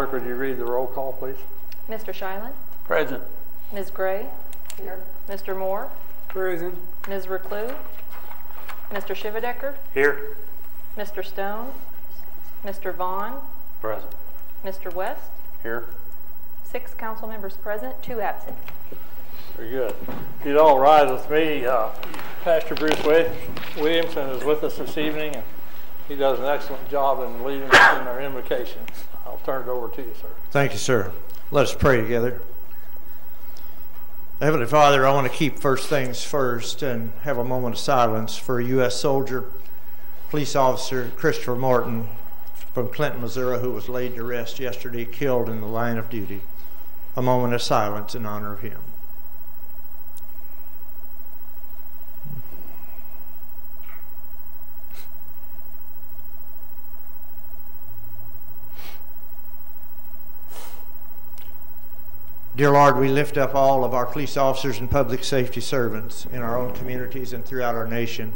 Clerk, would you read the roll call, please? Mr. Shilen? Present. Ms. Gray? Here. Mr. Moore? Present. Ms. Reclue? Mr. Shivadecker? Here. Mr. Stone? Mr. Vaughn? Present. Mr. West? Here. 6 council members present, 2 absent. Very good. If you'd all rise with me, Pastor Bruce Williamson is with us this evening, and he does an excellent job in leading us in our invocations. I'll turn it over to you, sir. Thank you, sir. Let us pray together. Heavenly Father, I want to keep first things first and have a moment of silence for U.S. soldier, police officer Christopher Martin from Clinton, Missouri, who was laid to rest yesterday, killed in the line of duty. A moment of silence in honor of him. Dear Lord, we lift up all of our police officers and public safety servants in our own communities and throughout our nation.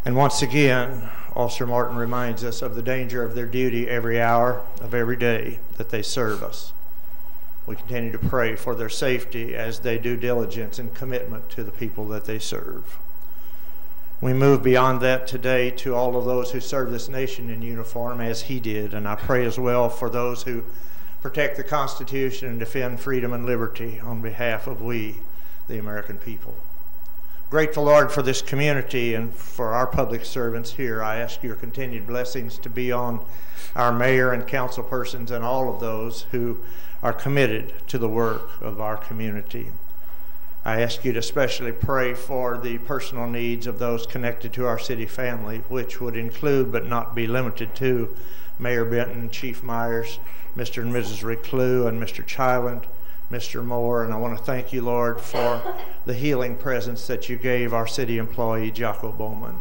And once again, Officer Martin reminds us of the danger of their duty every hour of every day that they serve us. We continue to pray for their safety as they do diligence and commitment to the people that they serve. We move beyond that today to all of those who serve this nation in uniform as he did, and I pray as well for those who protect the Constitution and defend freedom and liberty on behalf of we, the American people. Grateful, Lord, for this community and for our public servants here. I ask your continued blessings to be on our mayor and council persons and all of those who are committed to the work of our community. I ask you to especially pray for the personal needs of those connected to our city family, which would include but not be limited to Mayor Benton, Chief Myers, Mr. and Mrs. Reclue, and Mr. Chiland, Mr. Moore, and I want to thank you, Lord, for the healing presence that you gave our city employee, Jocko Bowman.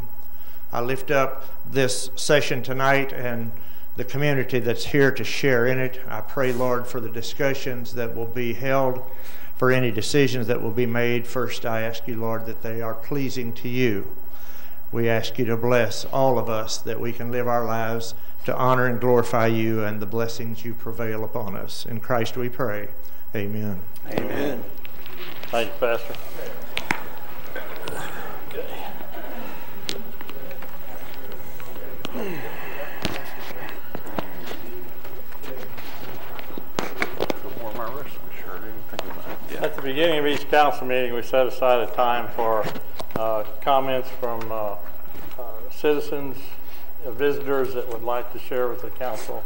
I lift up this session tonight and the community that's here to share in it. I pray, Lord, for the discussions that will be held, for any decisions that will be made. First, I ask you, Lord, that they are pleasing to you. We ask you to bless all of us, that we can live our lives to honor and glorify you and the blessings you prevail upon us. In Christ we pray. Amen. Amen. Thank you, Pastor. At the beginning of each council meeting, we set aside a time for comments from citizens, visitors that would like to share with the council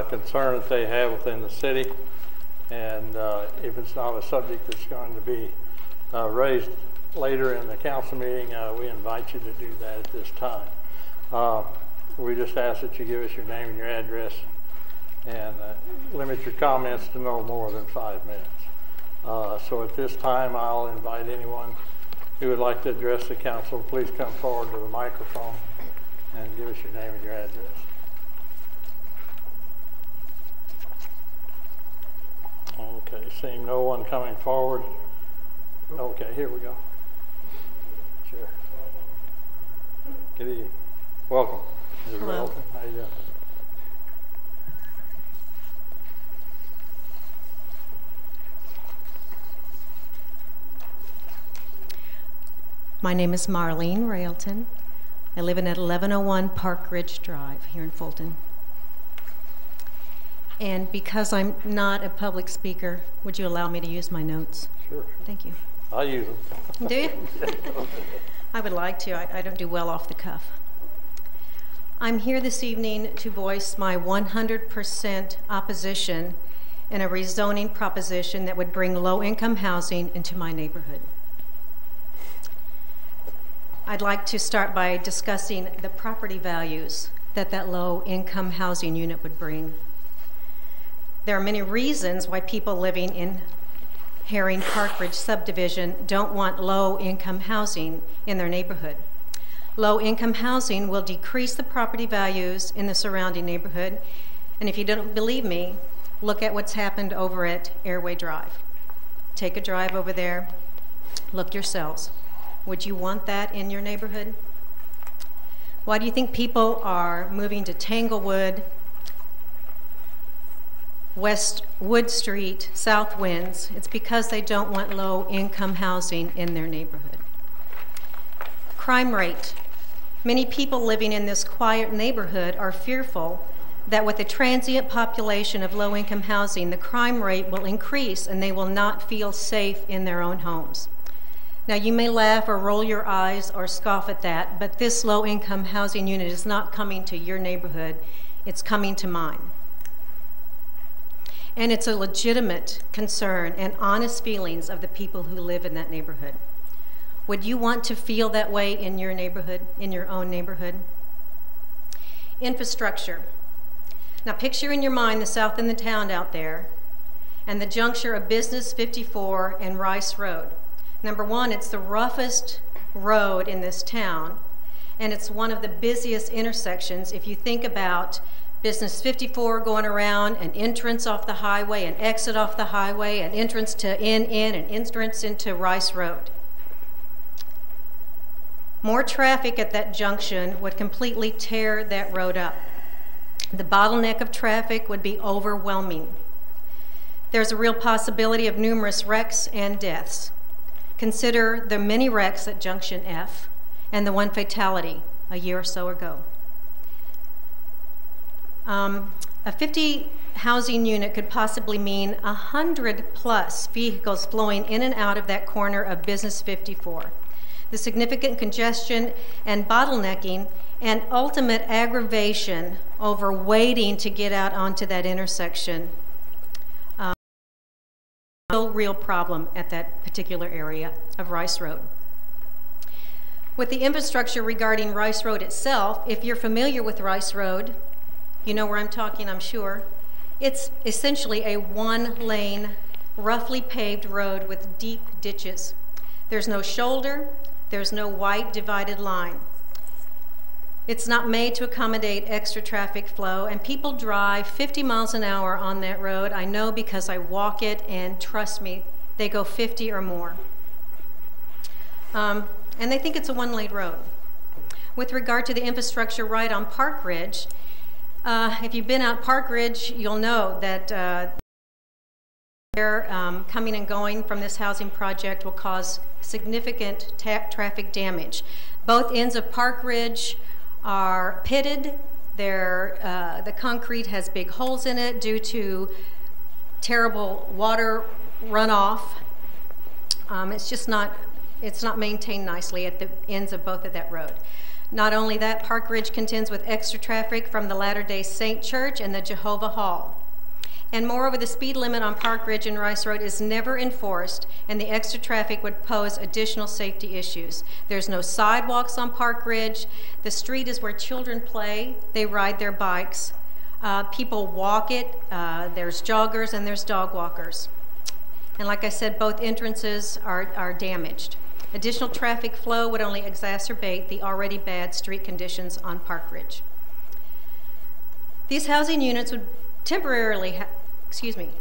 concern that they have within the city. And if it's not a subject that's going to be raised later in the council meeting, we invite you to do that at this time. We just ask that you give us your name and your address and limit your comments to no more than 5 minutes. So at this time, I'll invite anyone who would like to address the council. Please come forward to the microphone and give us your name and your address. Okay, seeing no one coming forward. Okay, here we go. Sure. Good evening. Welcome. Ms. Hello. Welton. How you doing? My name is Marlene Railton. I live in at 1101 Park Ridge Drive here in Fulton. And because I'm not a public speaker, would you allow me to use my notes? Sure. Thank you. I use them. Do you? I would like to. I don't do well off the cuff. I'm here this evening to voice my 100% opposition in a rezoning proposition that would bring low-income housing into my neighborhood. I'd like to start by discussing the property values that low-income housing unit would bring. There are many reasons why people living in Herring Park Ridge subdivision don't want low-income housing in their neighborhood. Low-income housing will decrease the property values in the surrounding neighborhood, and if you don't believe me, look at what's happened over at Airway Drive. Take a drive over there, look yourselves. Would you want that in your neighborhood? Why do you think people are moving to Tanglewood West Wood Street, South Winds. It's because they don't want low-income housing in their neighborhood. Crime rate. Many people living in this quiet neighborhood are fearful that with the transient population of low-income housing, the crime rate will increase and they will not feel safe in their own homes. Now, you may laugh or roll your eyes or scoff at that, but this low-income housing unit is not coming to your neighborhood, it's coming to mine. And it's a legitimate concern and honest feelings of the people who live in that neighborhood. Would you want to feel that way in your neighborhood, in your own neighborhood? Infrastructure. Now picture in your mind the south end of the town out there and the juncture of Business 54 and Rice Road. Number one, it's the roughest road in this town, and it's one of the busiest intersections. If you think about Business 54 going around, an entrance off the highway, an exit off the highway, an entrance to an entrance into Rice Road. More traffic at that junction would completely tear that road up. The bottleneck of traffic would be overwhelming. There's a real possibility of numerous wrecks and deaths. Consider the many wrecks at Junction F and the one fatality a year or so ago. A 50 housing unit could possibly mean 100+ vehicles flowing in and out of that corner of Business 54. The significant congestion and bottlenecking and ultimate aggravation over waiting to get out onto that intersection. Real problem at that particular area of Rice Road. With the infrastructure regarding Rice Road itself, if you're familiar with Rice Road, you know where I'm talking, I'm sure. It's essentially a one-lane, roughly paved road with deep ditches. There's no shoulder, there's no white divided line. It's not made to accommodate extra traffic flow, and people drive 50 miles an hour on that road. I know because I walk it, and trust me, they go 50 or more. And they think it's a one-lane road. With regard to the infrastructure right on Park Ridge, if you've been out Park Ridge, you'll know that coming and going from this housing project will cause significant traffic damage. Both ends of Park Ridge are pitted. The concrete has big holes in it due to terrible water runoff. It's not maintained nicely at the ends of both of that road. Not only that, Park Ridge contends with extra traffic from the Latter-day Saint Church and the Jehovah Hall. And moreover, the speed limit on Park Ridge and Rice Road is never enforced, and the extra traffic would pose additional safety issues. There's no sidewalks on Park Ridge. The street is where children play. They ride their bikes. People walk it. There's joggers and there's dog walkers. And like I said, both entrances are damaged. Additional traffic flow would only exacerbate the already bad street conditions on Park Ridge. These housing units would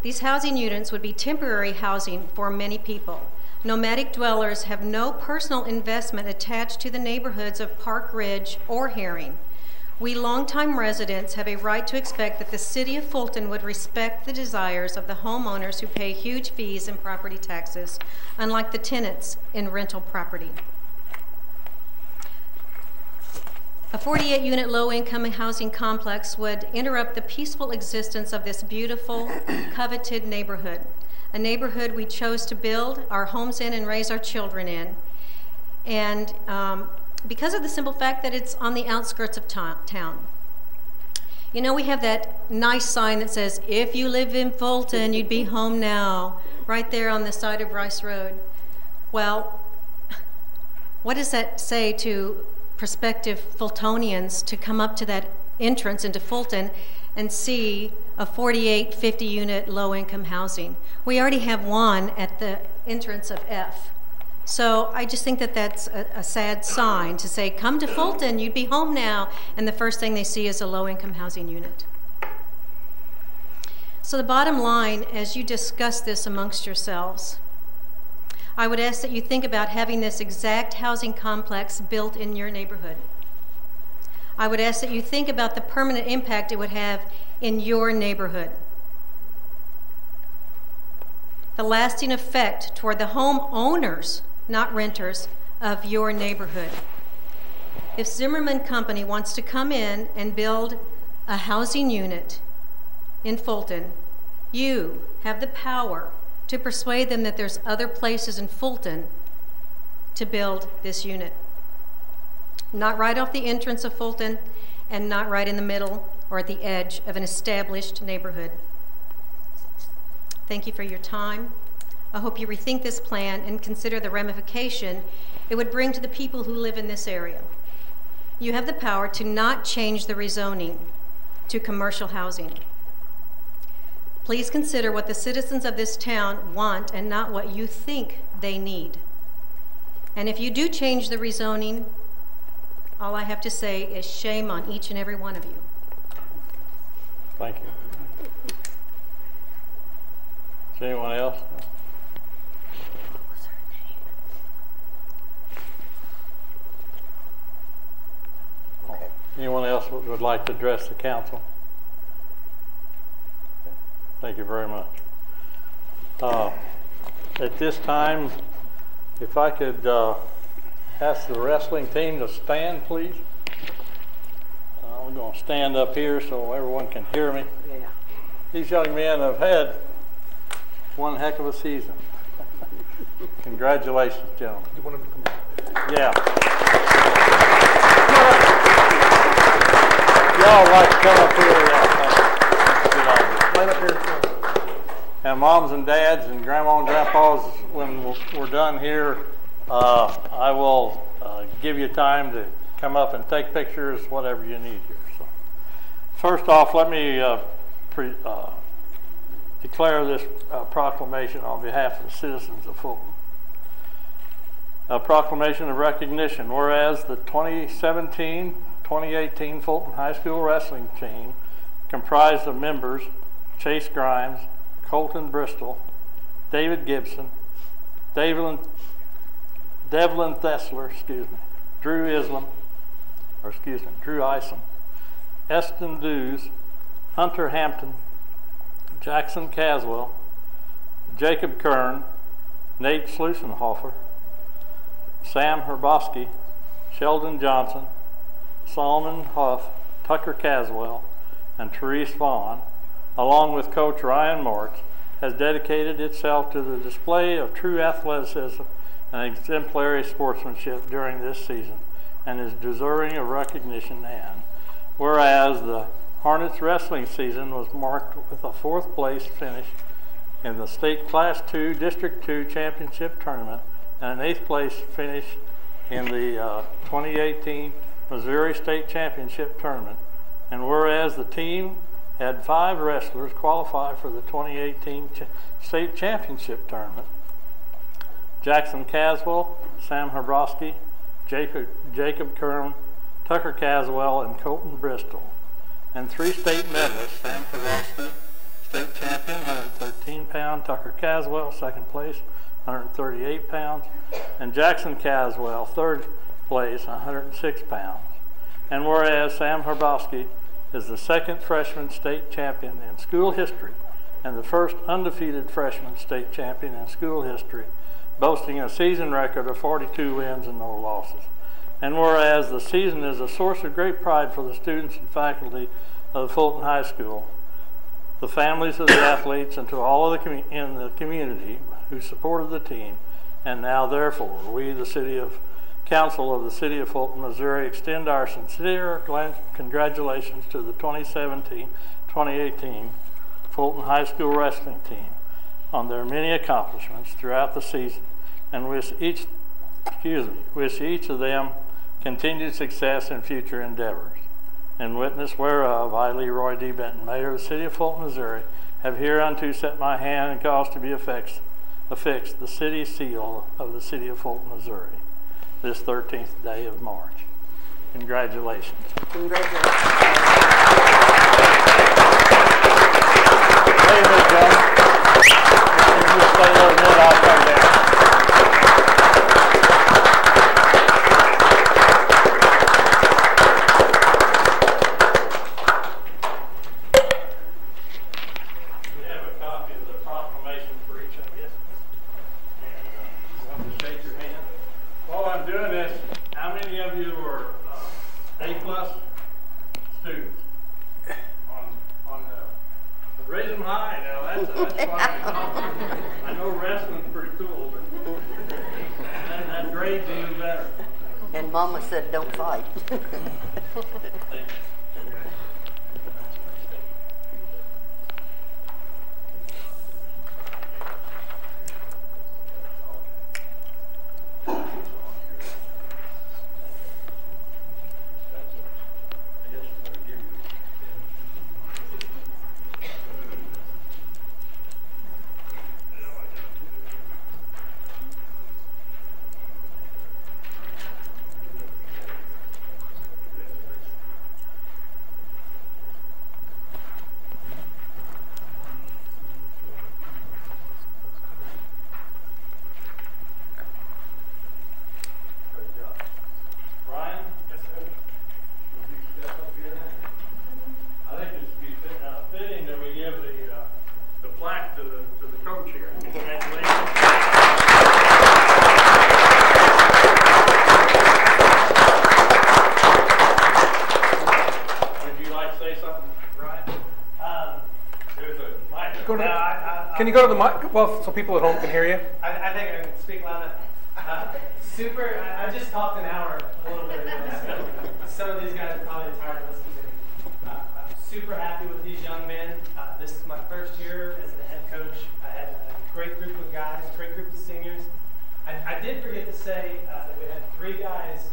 these housing units would be temporary housing for many people. Nomadic dwellers have no personal investment attached to the neighborhoods of Park Ridge or Herring. We longtime residents have a right to expect that the city of Fulton would respect the desires of the homeowners who pay huge fees and property taxes, unlike the tenants in rental property. A 48-unit low-income housing complex would interrupt the peaceful existence of this beautiful, coveted neighborhood, a neighborhood we chose to build our homes in and raise our children in, and because of the simple fact that it's on the outskirts of town. You know, we have that nice sign that says, if you live in Fulton, you'd be home now, right there on the side of Rice Road. Well, what does that say to prospective Fultonians to come up to that entrance into Fulton and see a 48, 50-unit low-income housing? We already have one at the entrance of F. So I just think that that's a sad sign to say, come to Fulton, you'd be home now, and the first thing they see is a low-income housing unit. So the bottom line, as you discuss this amongst yourselves, I would ask that you think about having this exact housing complex built in your neighborhood. I would ask that you think about the permanent impact it would have in your neighborhood. the lasting effect toward the homeowners, not renters, of your neighborhood. If Zimmerman Company wants to come in and build a housing unit in Fulton, you have the power to persuade them that there's other places in Fulton to build this unit. Not right off the entrance of Fulton and not right in the middle or at the edge of an established neighborhood. Thank you for your time. I hope you rethink this plan and consider the ramification it would bring to the people who live in this area. You have the power to not change the rezoning to commercial housing. Please consider what the citizens of this town want and not what you think they need. And if you do change the rezoning, all I have to say is shame on each and every one of you. Thank you. Is anyone else? Anyone else would like to address the council? Thank you very much. At this time, if I could ask the wrestling team to stand, please. I'm going to stand up here so everyone can hear me. Yeah. These young men have had one heck of a season. Congratulations, gentlemen. You want them to come? Yeah. Y'all like to come up here? Yeah. Right up here. And moms and dads and grandma and grandpas, when we're done here, I will give you time to come up and take pictures, whatever you need here. So, first off, let me declare this proclamation on behalf of the citizens of Fulton. A proclamation of recognition, whereas the 2017-2018 Fulton High School wrestling team, comprised of members Chase Grimes, Colton Bristol, David Gibson, Devlin Thessler, Drew Isom, Eston Dews, Hunter Hampton, Jackson Caswell, Jacob Kern, Nate Schlussenhofer, Sam Herboski, Sheldon Johnson, Solomon Huff, Tucker Caswell, and Therese Vaughn, along with Coach Ryan Moritz, has dedicated itself to the display of true athleticism and exemplary sportsmanship during this season and is deserving of recognition. And whereas the Hornets wrestling season was marked with a 4th place finish in the state Class II District 2 Championship Tournament and an 8th place finish in the 2018 Missouri State Championship Tournament, and whereas the team had 5 wrestlers qualify for the 2018 State Championship Tournament: Jackson Caswell, Sam Herboski, Jacob Kern, Tucker Caswell, and Colton Bristol, and 3 state medalists: Sam Herboski, state champion, 113-pound, Tucker Caswell, 2nd place, 138 pounds, and Jackson Caswell, 3rd place, 106 pounds. And whereas Sam Herboski is the 2nd freshman state champion in school history and the 1st undefeated freshman state champion in school history, boasting a season record of 42 wins and no losses. And whereas the season is a source of great pride for the students and faculty of Fulton High School, the families of the athletes, and to all of in the community who supported the team, and now therefore we, the Council of the City of Fulton, Missouri, extend our sincere congratulations to the 2017-2018 Fulton High School wrestling team on their many accomplishments throughout the season, and wish each of them continued success in future endeavors. In witness whereof, I, Leroy D. Benton, Mayor of the City of Fulton, Missouri, have hereunto set my hand and caused to be affixed the city seal of the City of Fulton, Missouri, this 13th day of March. Congratulations. Congratulations. Hey, Ms. Jones. If you just stay there a minute, I'll come down. We have a copy of the proclamation for each of you. Yes, us students on the raise them high. Now that's fine. I know wrestling's pretty cool, but that grade's even better. And Mama said, "Don't fight." Can you go to the mic? Well, so people at home can hear you. I think I can speak louder. I just talked an hour a little bit ago, so some of these guys are probably tired of listening to me. I'm super happy with these young men. This is my first year as the head coach. I had a great group of guys, great group of seniors. I did forget to say that we had 3 guys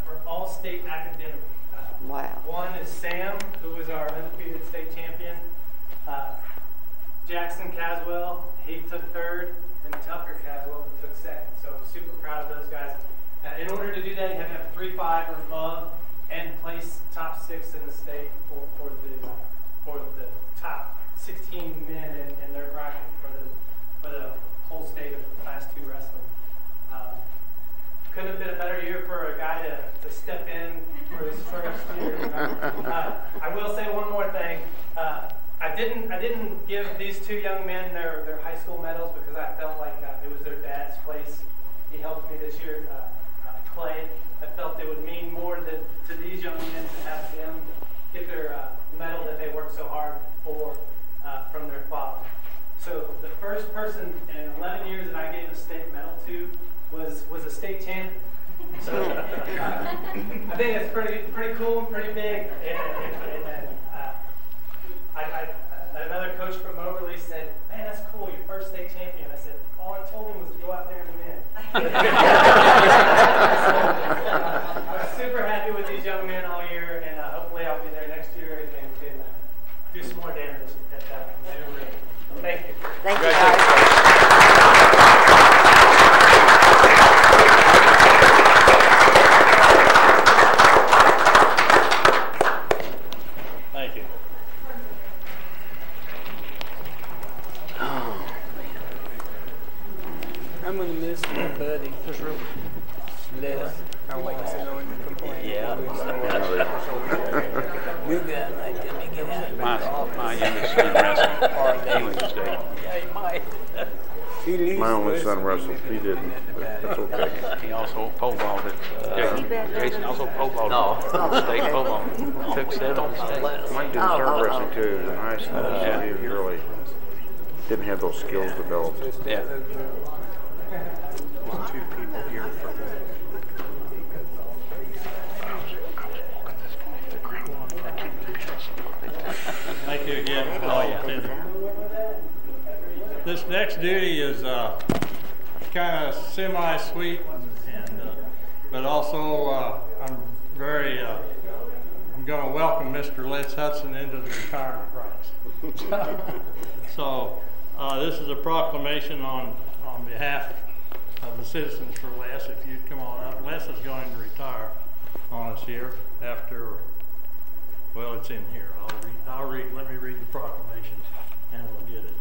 for all-state academic. Wow. One is Sam, who was our undefeated state champion. Jackson Caswell, he took 3rd, and Tucker Caswell took 2nd. So I'm super proud of those guys. In order to do that, you have to have 3.5 or above and place top 6 in the state for the top 16 men in their bracket for the whole state of Class 2 wrestling. Couldn't have been a better year for a guy to step in for his first year. I will say one more thing. I didn't give these 2 young men their high school medals because I felt like it was their dad's place. He helped me this year, Clay. I felt it would mean more to these young men to have them get their medal that they worked so hard for from their father. So the first person in 11 years that I gave a state medal to was a state champion. So I think it's pretty cool and pretty big. Another coach from Moberly said, "Man, that's cool, your first state champion." I said, "All I told him was to go out there and win." I was super happy with these young men all year, and hopefully I'll be there next year and can do some more damage at that new ring. Thank you. Thank you, guys. I'm gonna miss my buddy. Who's real? Les. I wait to know him to complain. Yeah. New guy might tell me get out of My youngest son wrestled. He went to state. Yeah, he might. My only son wrestled. He didn't, but that's okay. He also pole vaulted. Jason also pole vaulted. State pole vault. Took 7 states. Mike didn't start wrestling too. He was in high school. So he was really didn't have those skills developed. Yeah. There's 2 people here for the. Thank you again. This next duty is kind of semi-sweet, but also I'm going to welcome Mr. Les Hudson into the retirement ranks. So this is a proclamation on behalf of the citizens for Les. If you'd come on up, Les is going to retire on us here after. Well, it's in here. Let me read the proclamation and we'll get it.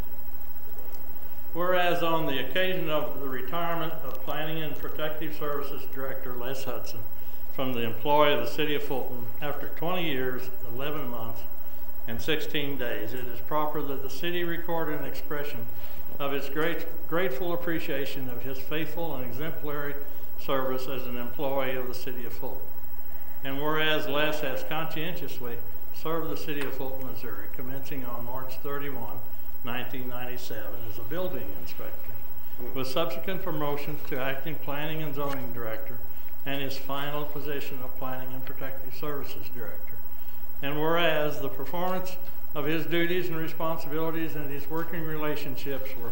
Whereas on the occasion of the retirement of Planning and Protective Services Director Les Hudson from the employ of the City of Fulton after 20 years, 11 months, and 16 days, it is proper that the city record an expression of its grateful appreciation of his faithful and exemplary service as an employee of the City of Fulton. And whereas Les has conscientiously served the city of Fulton, Missouri, commencing on March 31, 1997 as a building inspector, with subsequent promotions to acting planning and zoning director and his final position of planning and protective services director. And whereas the performance of his duties and responsibilities and his working relationships were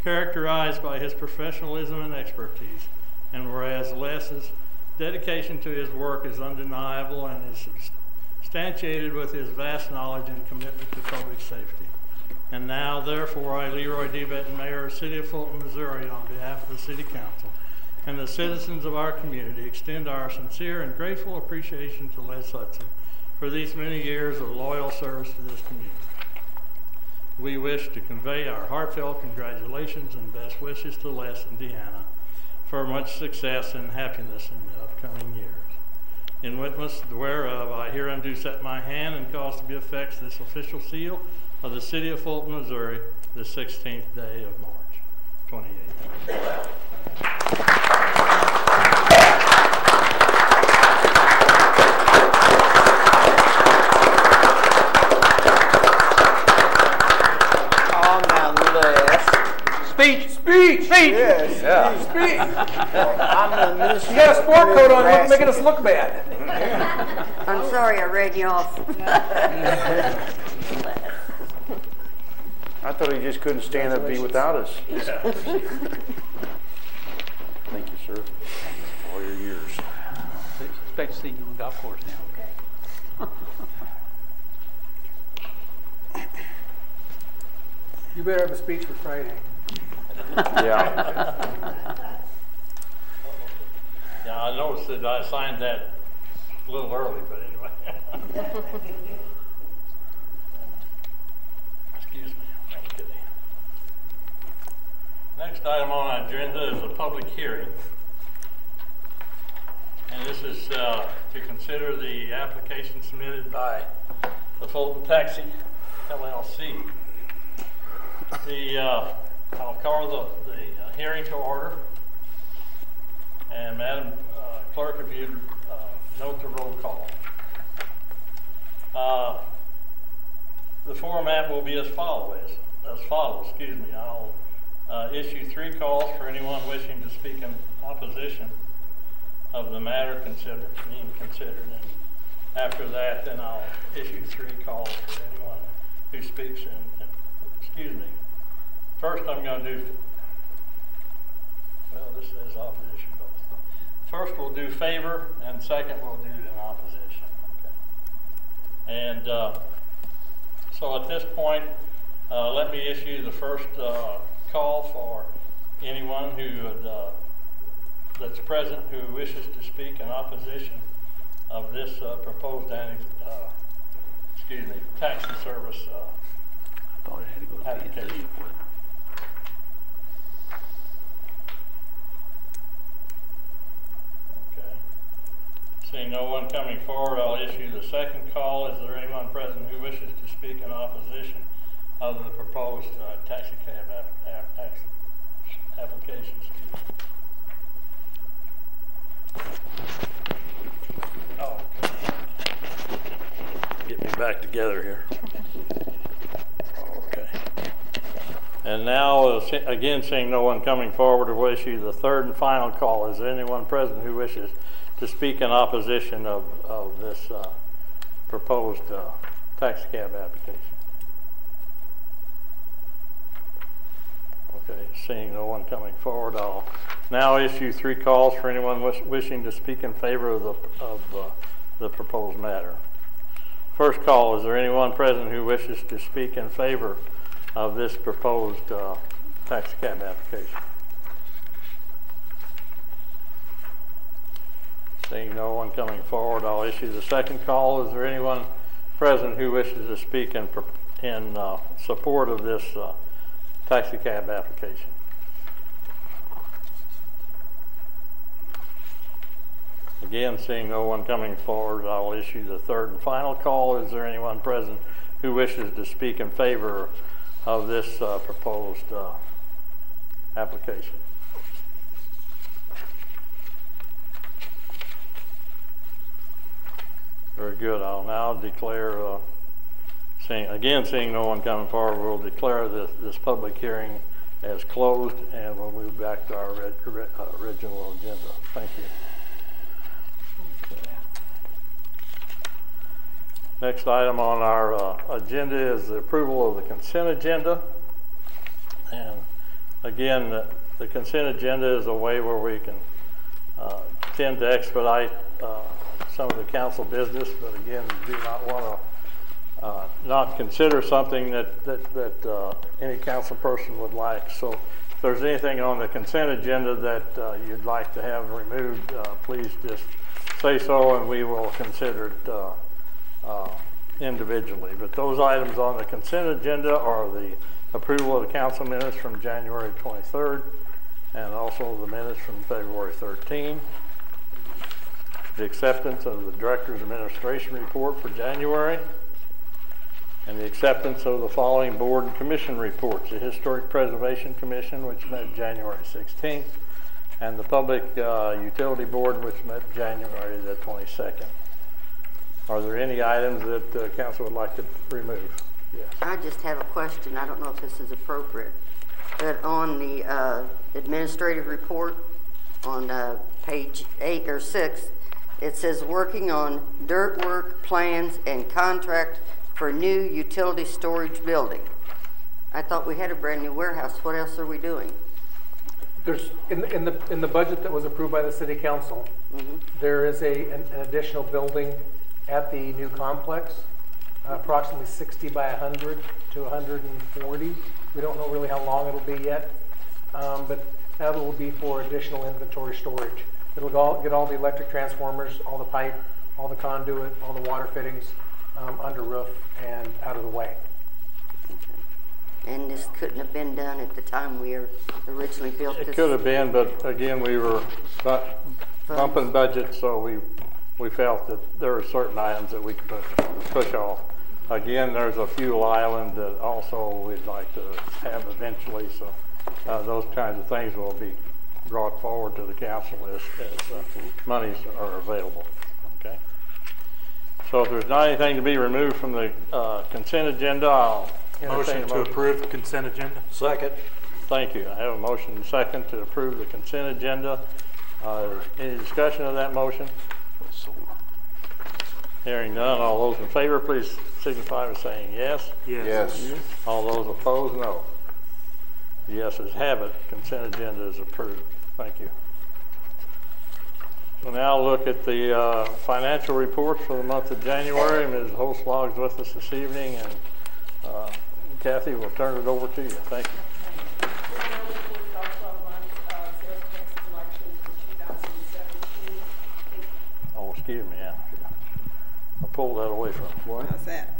characterized by his professionalism and expertise, and whereas Les's dedication to his work is undeniable and is substantiated with his vast knowledge and commitment to public safety. And now, therefore, I, Leroy D. Benton, Mayor of the City of Fulton, Missouri, on behalf of the City Council and the citizens of our community, extend our sincere and grateful appreciation to Les Hudson for these many years of loyal service to this community. We wish to convey our heartfelt congratulations and best wishes to Les and Deanna for much success and happiness in the upcoming years. In witness whereof, I hereunto set my hand and cause to be affixed this official seal of the City of Fulton, Missouri, the 16th day of March, 2018. Speech! Yes. Yeah. Speech! I'm the You got a sport coat on, making us look bad. I'm sorry I read you off. I thought he just couldn't stand up and be without us. Yeah. Thank you, sir. All your years. Expect to see you on the golf course now. You better have a speech for Friday. Yeah. Yeah, I noticed that I signed that a little early, but anyway. Excuse me. Okay. Next item on our agenda is a public hearing. And this is to consider the application submitted by the Fulton Taxi LLC. I'll call the hearing to order. And Madam Clerk, if you'd note the roll call. The format will be as follows. Excuse me. I'll issue 3 calls for anyone wishing to speak in opposition of the matter being considered. And after that, then I'll issue 3 calls for anyone who speaks in excuse me. First, I'm going to do, well, this says opposition both. First, we'll do favor, and second, we'll do in opposition. Okay. And so at this point, let me issue the first call for anyone who would, that's present who wishes to speak in opposition of this proposed taxi service I thought it had to go to application. Seeing no one coming forward, I'll issue the second call. Is there anyone present who wishes to speak in opposition of the proposed taxi cab application? Oh, okay. Get me back together here. Okay. And now, again, seeing no one coming forward, we'll issue the third and final call. Is there anyone present who wishes to speak in opposition of this proposed taxi cab application? Okay, seeing no one coming forward, I'll now issue 3 calls for anyone wishing to speak in favor of the proposed matter. First call, is there anyone present who wishes to speak in favor of this proposed taxi cab application? Seeing no one coming forward, I'll issue the second call. Is there anyone present who wishes to speak in support of this taxi cab application? Again, seeing no one coming forward, I'll issue the third and final call. Is there anyone present who wishes to speak in favor of this proposed application? Very good. I'll now declare, seeing no one coming forward, we'll declare this public hearing as closed, and we'll move back to our original agenda. Thank you. Okay. Next item on our agenda is the approval of the consent agenda. And again, the consent agenda is a way where we can tend to expedite some of the council business, but again, do not want to not consider something that any council person would like. So if there's anything on the consent agenda that you'd like to have removed, please just say so and we will consider it individually. But those items on the consent agenda are the approval of the council minutes from January 23rd and also the minutes from February 13th. The acceptance of the Director's Administration Report for January, and the acceptance of the following board and commission reports: the Historic Preservation Commission, which met January 16th, and the Public Utility Board, which met January the 22nd. Are there any items that council would like to remove? Yes. I just have a question. I don't know if this is appropriate, but on the administrative report on page 8 or 6, it says working on dirt work plans and contract for new utility storage building. I thought we had a brand new warehouse. What else are we doing? There's in the budget that was approved by the city council, there is an additional building at the new complex, approximately 60 by 100 to 140. We don't know really how long it'll be yet, but that will be for additional inventory storage. It'll get all the electric transformers, all the pipe, all the conduit, all the water fittings under roof and out of the way. And this couldn't have been done at the time we originally built this? It could have been, but again, we were bumping budget, so we felt that there are certain items that we could push off. Again, there's a fuel island that also we'd like to have eventually, so those kinds of things will be brought forward to the council as monies are available. Okay. So if there's not anything to be removed from the consent agenda, I'll entertain a motion to approve the consent agenda. Second. Thank you. I have a motion and second to approve the consent agenda. Any discussion of that motion? Hearing none, all those in favor, please signify by saying yes. Yes. All those opposed, no. The yeses have it. Consent agenda is approved. Thank you. So now look at the financial reports for the month of January. Ms. Holzlog is with us this evening, and Kathy, we'll turn it over to you. Thank you. Oh, excuse me. Yeah. I pulled that away from you. How's that?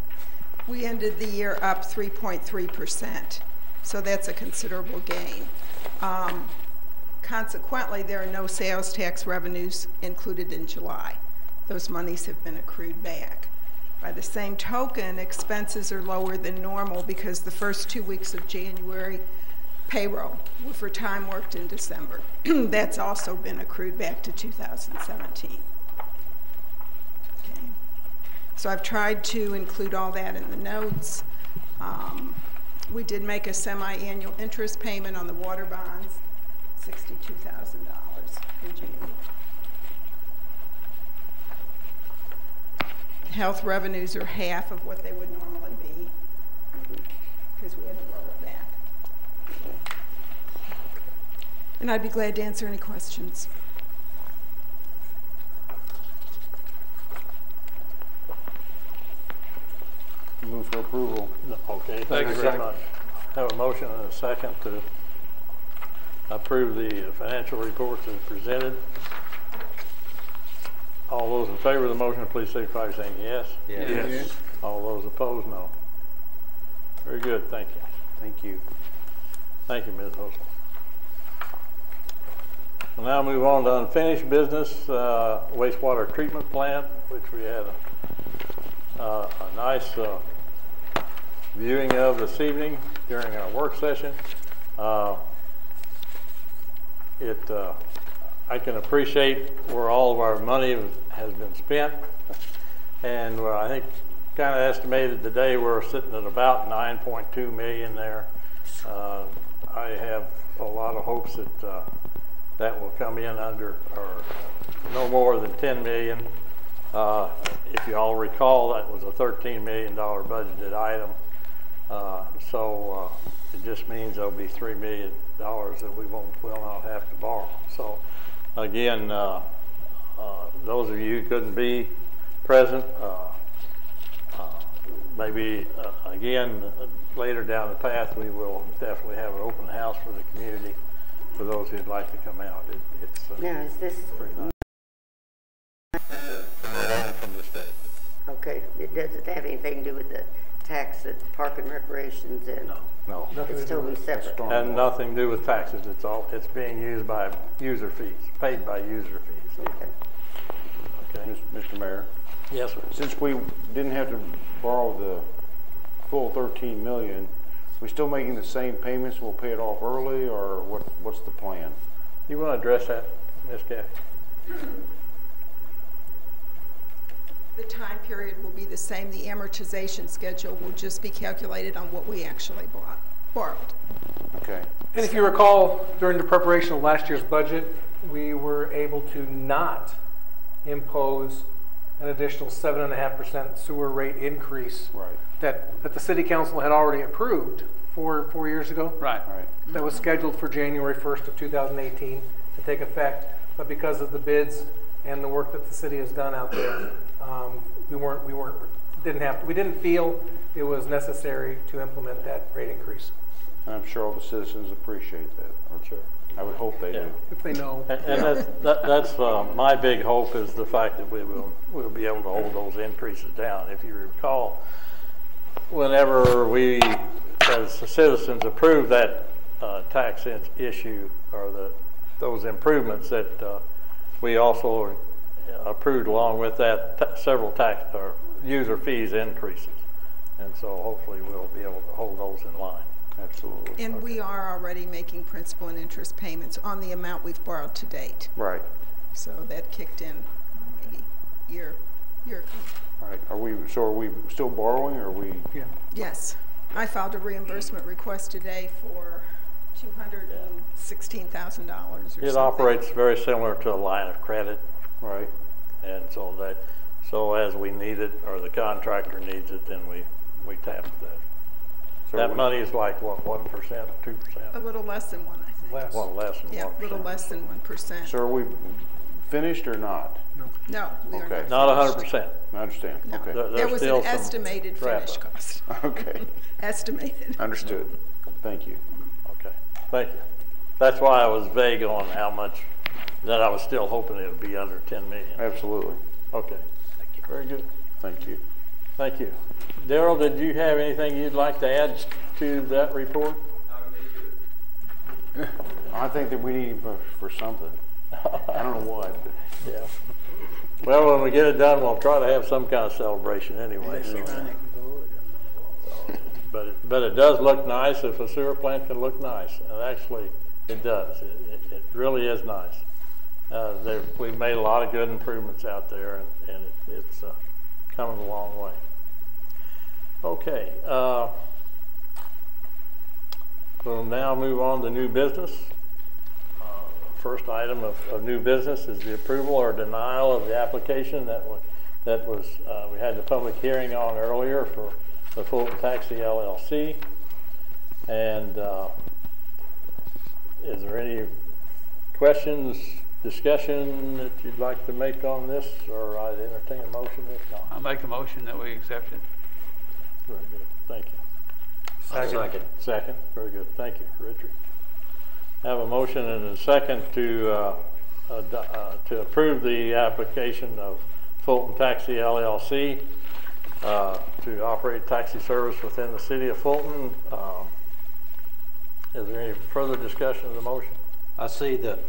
We ended the year up 3.3%, so that's a considerable gain. Consequently, there are no sales tax revenues included in July. Those monies have been accrued back. By the same token, expenses are lower than normal because the first 2 weeks of January payroll were for time worked in December. That's also been accrued back to 2017. Okay. So I've tried to include all that in the notes. We did make a semi-annual interest payment on the water bonds, $62,000 in January. Health revenues are half of what they would normally be because we had to roll it back. And I'd be glad to answer any questions. Move for approval. No, okay, thank you very much. Have a motion and a second to approve the financial reports as presented. All those in favor of the motion, please signify by saying yes. Yes. All those opposed, no. Very good, thank you. Thank you. Thank you, Ms. Hossel. We'll now move on to unfinished business, wastewater treatment plant, which we had a nice viewing of this evening during our work session. I can appreciate where all of our money has been spent, And I think kind of estimated today we're sitting at about 9.2 million there. I have a lot of hopes that that will come in under or no more than 10 million. If you all recall, that was a $13 million budgeted item. So it just means there'll be $3 million that we will not have to borrow. So again, those of you who couldn't be present, maybe again later down the path we will definitely have an open house for the community for those who'd like to come out. It's Now, is this from the state. okay? It doesn't have anything to do with the tax at Park and Recreations and No. it's totally separate. And nothing to do with taxes. It's being used by user fees, paid by user fees. Okay. Mr. Mayor, Yes, sir. since we didn't have to borrow the full 13 million, we still making the same payments? We'll pay it off early, or what's the plan? You want to address that, Ms. Kathy? The time period will be the same. The amortization schedule will just be calculated on what we actually borrowed. Okay. And if you recall, during the preparation of last year's budget, we were able to not impose an additional 7.5% sewer rate increase Right. that the city council had already approved four years ago. Right. Right. That was scheduled for January 1st of 2018 to take effect, but because of the bids and the work that the city has done out there, we didn't feel it was necessary to implement that rate increase. And I'm sure all the citizens appreciate that. Or Sure. I would hope they do. If they know. And that's my big hope is the fact that we'll be able to hold those increases down. If you recall, whenever we as citizens approved that tax issue or those improvements, that we also approved along with that several tax or user fees increases, and so hopefully we'll be able to hold those in line. Absolutely. And we are already making principal and interest payments on the amount we've borrowed to date. Right. So that kicked in maybe a year ago. All right. Are we still borrowing, or are we? Yeah. Yes. I filed a reimbursement request today for $216,000 or something. It operates very similar to a line of credit, Right. and so as we need it or the contractor needs it, then we tap that. So That money is like what, 1%, 2%? A little less than one, I think. Less. Well, less than 1%. Yeah, a little less than 1%. So are we finished or not? No, we are Okay. not finished. Not 100%. I understand. No. Okay. There's There was still an some estimated wrap finish up. cost. Okay. Estimated. Understood. Thank you. Okay, thank you. That's why I was vague on how much, that I was still hoping it would be under 10 million. Absolutely. Okay, very good. Thank you. Thank you. Daryl, did you have anything you'd like to add to that report? I think that we need him for something. I don't know what. But Yeah. Well, when we get it done, we'll try to have some kind of celebration anyway. So. But it does look nice. If a sewer plant can look nice, and actually it does. It really is nice. We've made a lot of good improvements out there, and it's coming a long way. Okay. We'll now move on to new business. First item of new business is the approval or denial of the application that was we had the public hearing on earlier for the Fulton Taxi LLC. And is there any questions, discussion that you'd like to make on this, or I'd entertain a motion if not? I'll make a motion that we accept it. Very good, thank you. Second, very good, thank you, Richard. I have a motion and a second to approve the application of Fulton Taxi LLC to operate taxi service within the city of Fulton. Is there any further discussion of the motion? I see that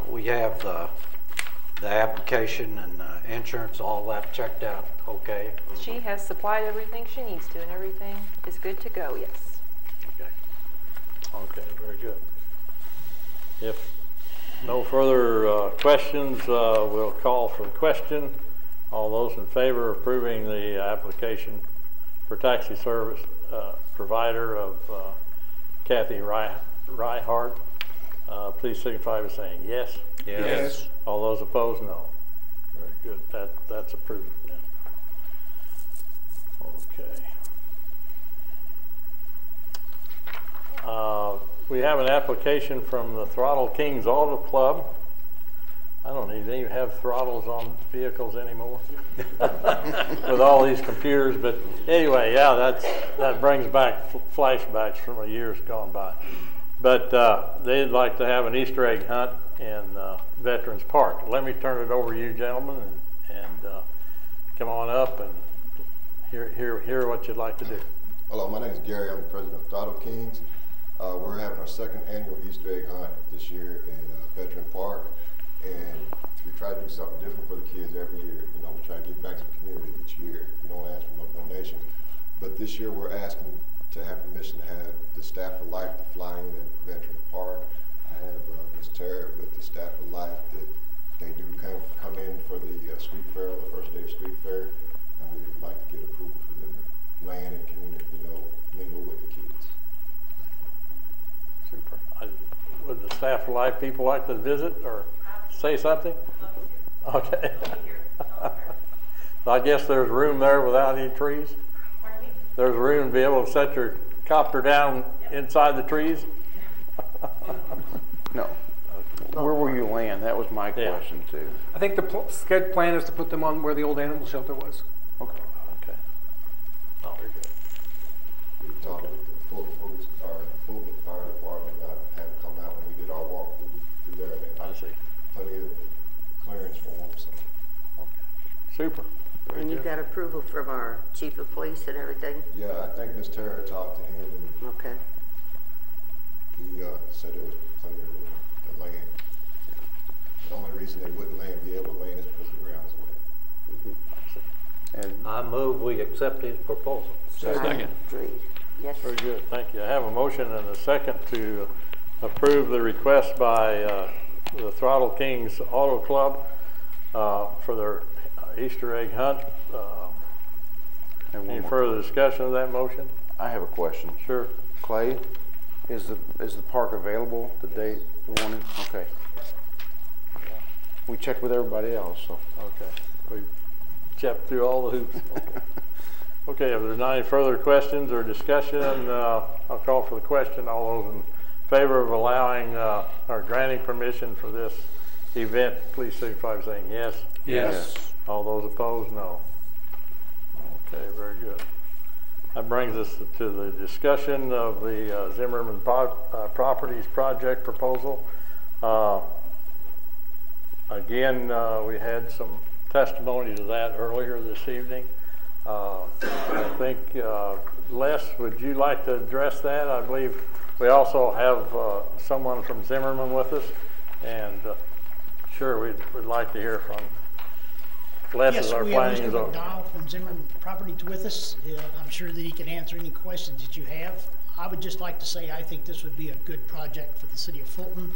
we have the application and insurance, all that checked out okay. She has supplied everything she needs to, and everything is good to go, yes. Okay. Okay, very good. If no further questions, we'll call for the question. All those in favor of approving the application for taxi service provider of Kathy Reihart, please signify by saying yes. Yes. All those opposed, no. Very good. That's approved. Yeah. Okay. We have an application from the Throttle Kings Auto Club. I don't even have throttles on vehicles anymore with all these computers. But anyway, yeah, that brings back flashbacks from years gone by. But they'd like to have an Easter egg hunt in Veterans Park. Let me turn it over to you, gentlemen, and come on up and hear what you'd like to do. Hello, my name is Gary. I'm the president of Throttle Kings. We're having our second annual Easter egg hunt this year in Veteran Park, and we try to do something different for the kids every year. You know, we try to give back to the community each year. We don't ask for no donations, but this year we're asking to have permission to have the Staff for Life to fly in at Veteran Park. I have Ms. Tara with the Staff for Life that they do come in for the street fair, the first day of street fair, and we would like to get approval for them to land and community, mingle with the kids. Super. Would the Staff for Life people like to visit or say something? Okay. So I guess there's room there without any trees? There's room to be able to set your copter down inside the trees? No. Where will you land? That was my question too. I think the plan is to put them on where the old animal shelter was. Okay. Okay. Oh, very good. We talked with the Fulton Fire Department. I had them come out when we did our walk through there. I see. Plenty of clearance for them. So. Okay. Super. Very and you good. got approval from our chief of police and everything? Yeah, I think Ms. Tara talked to him, and okay. He said there was plenty of room to land. The only reason they wouldn't be able to land is because the ground was wet. And I move we accept his proposal. Second. Yes. Very good. Thank you. I have a motion and a second to approve the request by the Throttle Kings Auto Club for their Easter egg hunt. Any further discussion of that motion? I have a question. Sure. Clay, is the park available the day the morning? Okay. We checked with everybody else, so. Okay. We checked through all the hoops. Okay. Okay, if there's not any further questions or discussion, I'll call for the question. All those in favor of allowing or granting permission for this event, please signify by saying yes. Yes. All those opposed, no. Okay, very good. That brings us to the discussion of the Zimmerman Properties project proposal. Again, we had some testimony to that earlier this evening. I think, Les, would you like to address that? I believe we also have someone from Zimmerman with us, and sure, we'd like to hear from Les as our planning is over. Yes, we have Mr. McDonald from Zimmerman Properties with us. I'm sure that he can answer any questions that you have. I would just like to say I think this would be a good project for the city of Fulton.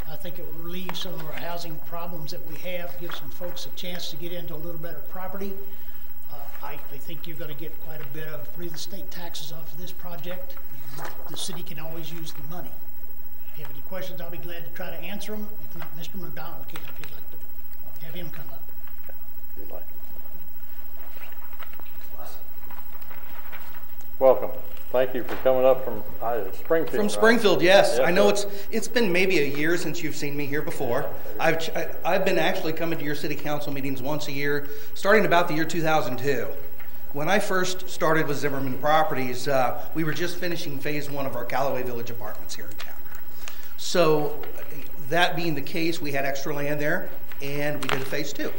I think it would relieve some of our housing problems that we have, give some folks a chance to get into a little better property. I think you're going to get quite a bit of real estate taxes off of this project. The city can always use the money. If you have any questions, I'll be glad to try to answer them. If not, Mr. McDonald can, if you'd like to have him come up. If you'd like. Welcome. Thank you for coming up from Springfield. From Springfield, yes. I know it's been maybe a year since you've seen me here before. I've been actually coming to your city council meetings once a year, starting about the year 2002. When I first started with Zimmerman Properties, we were just finishing phase 1 of our Callaway Village apartments here in town. So that being the case, we had extra land there, and we did a phase 2.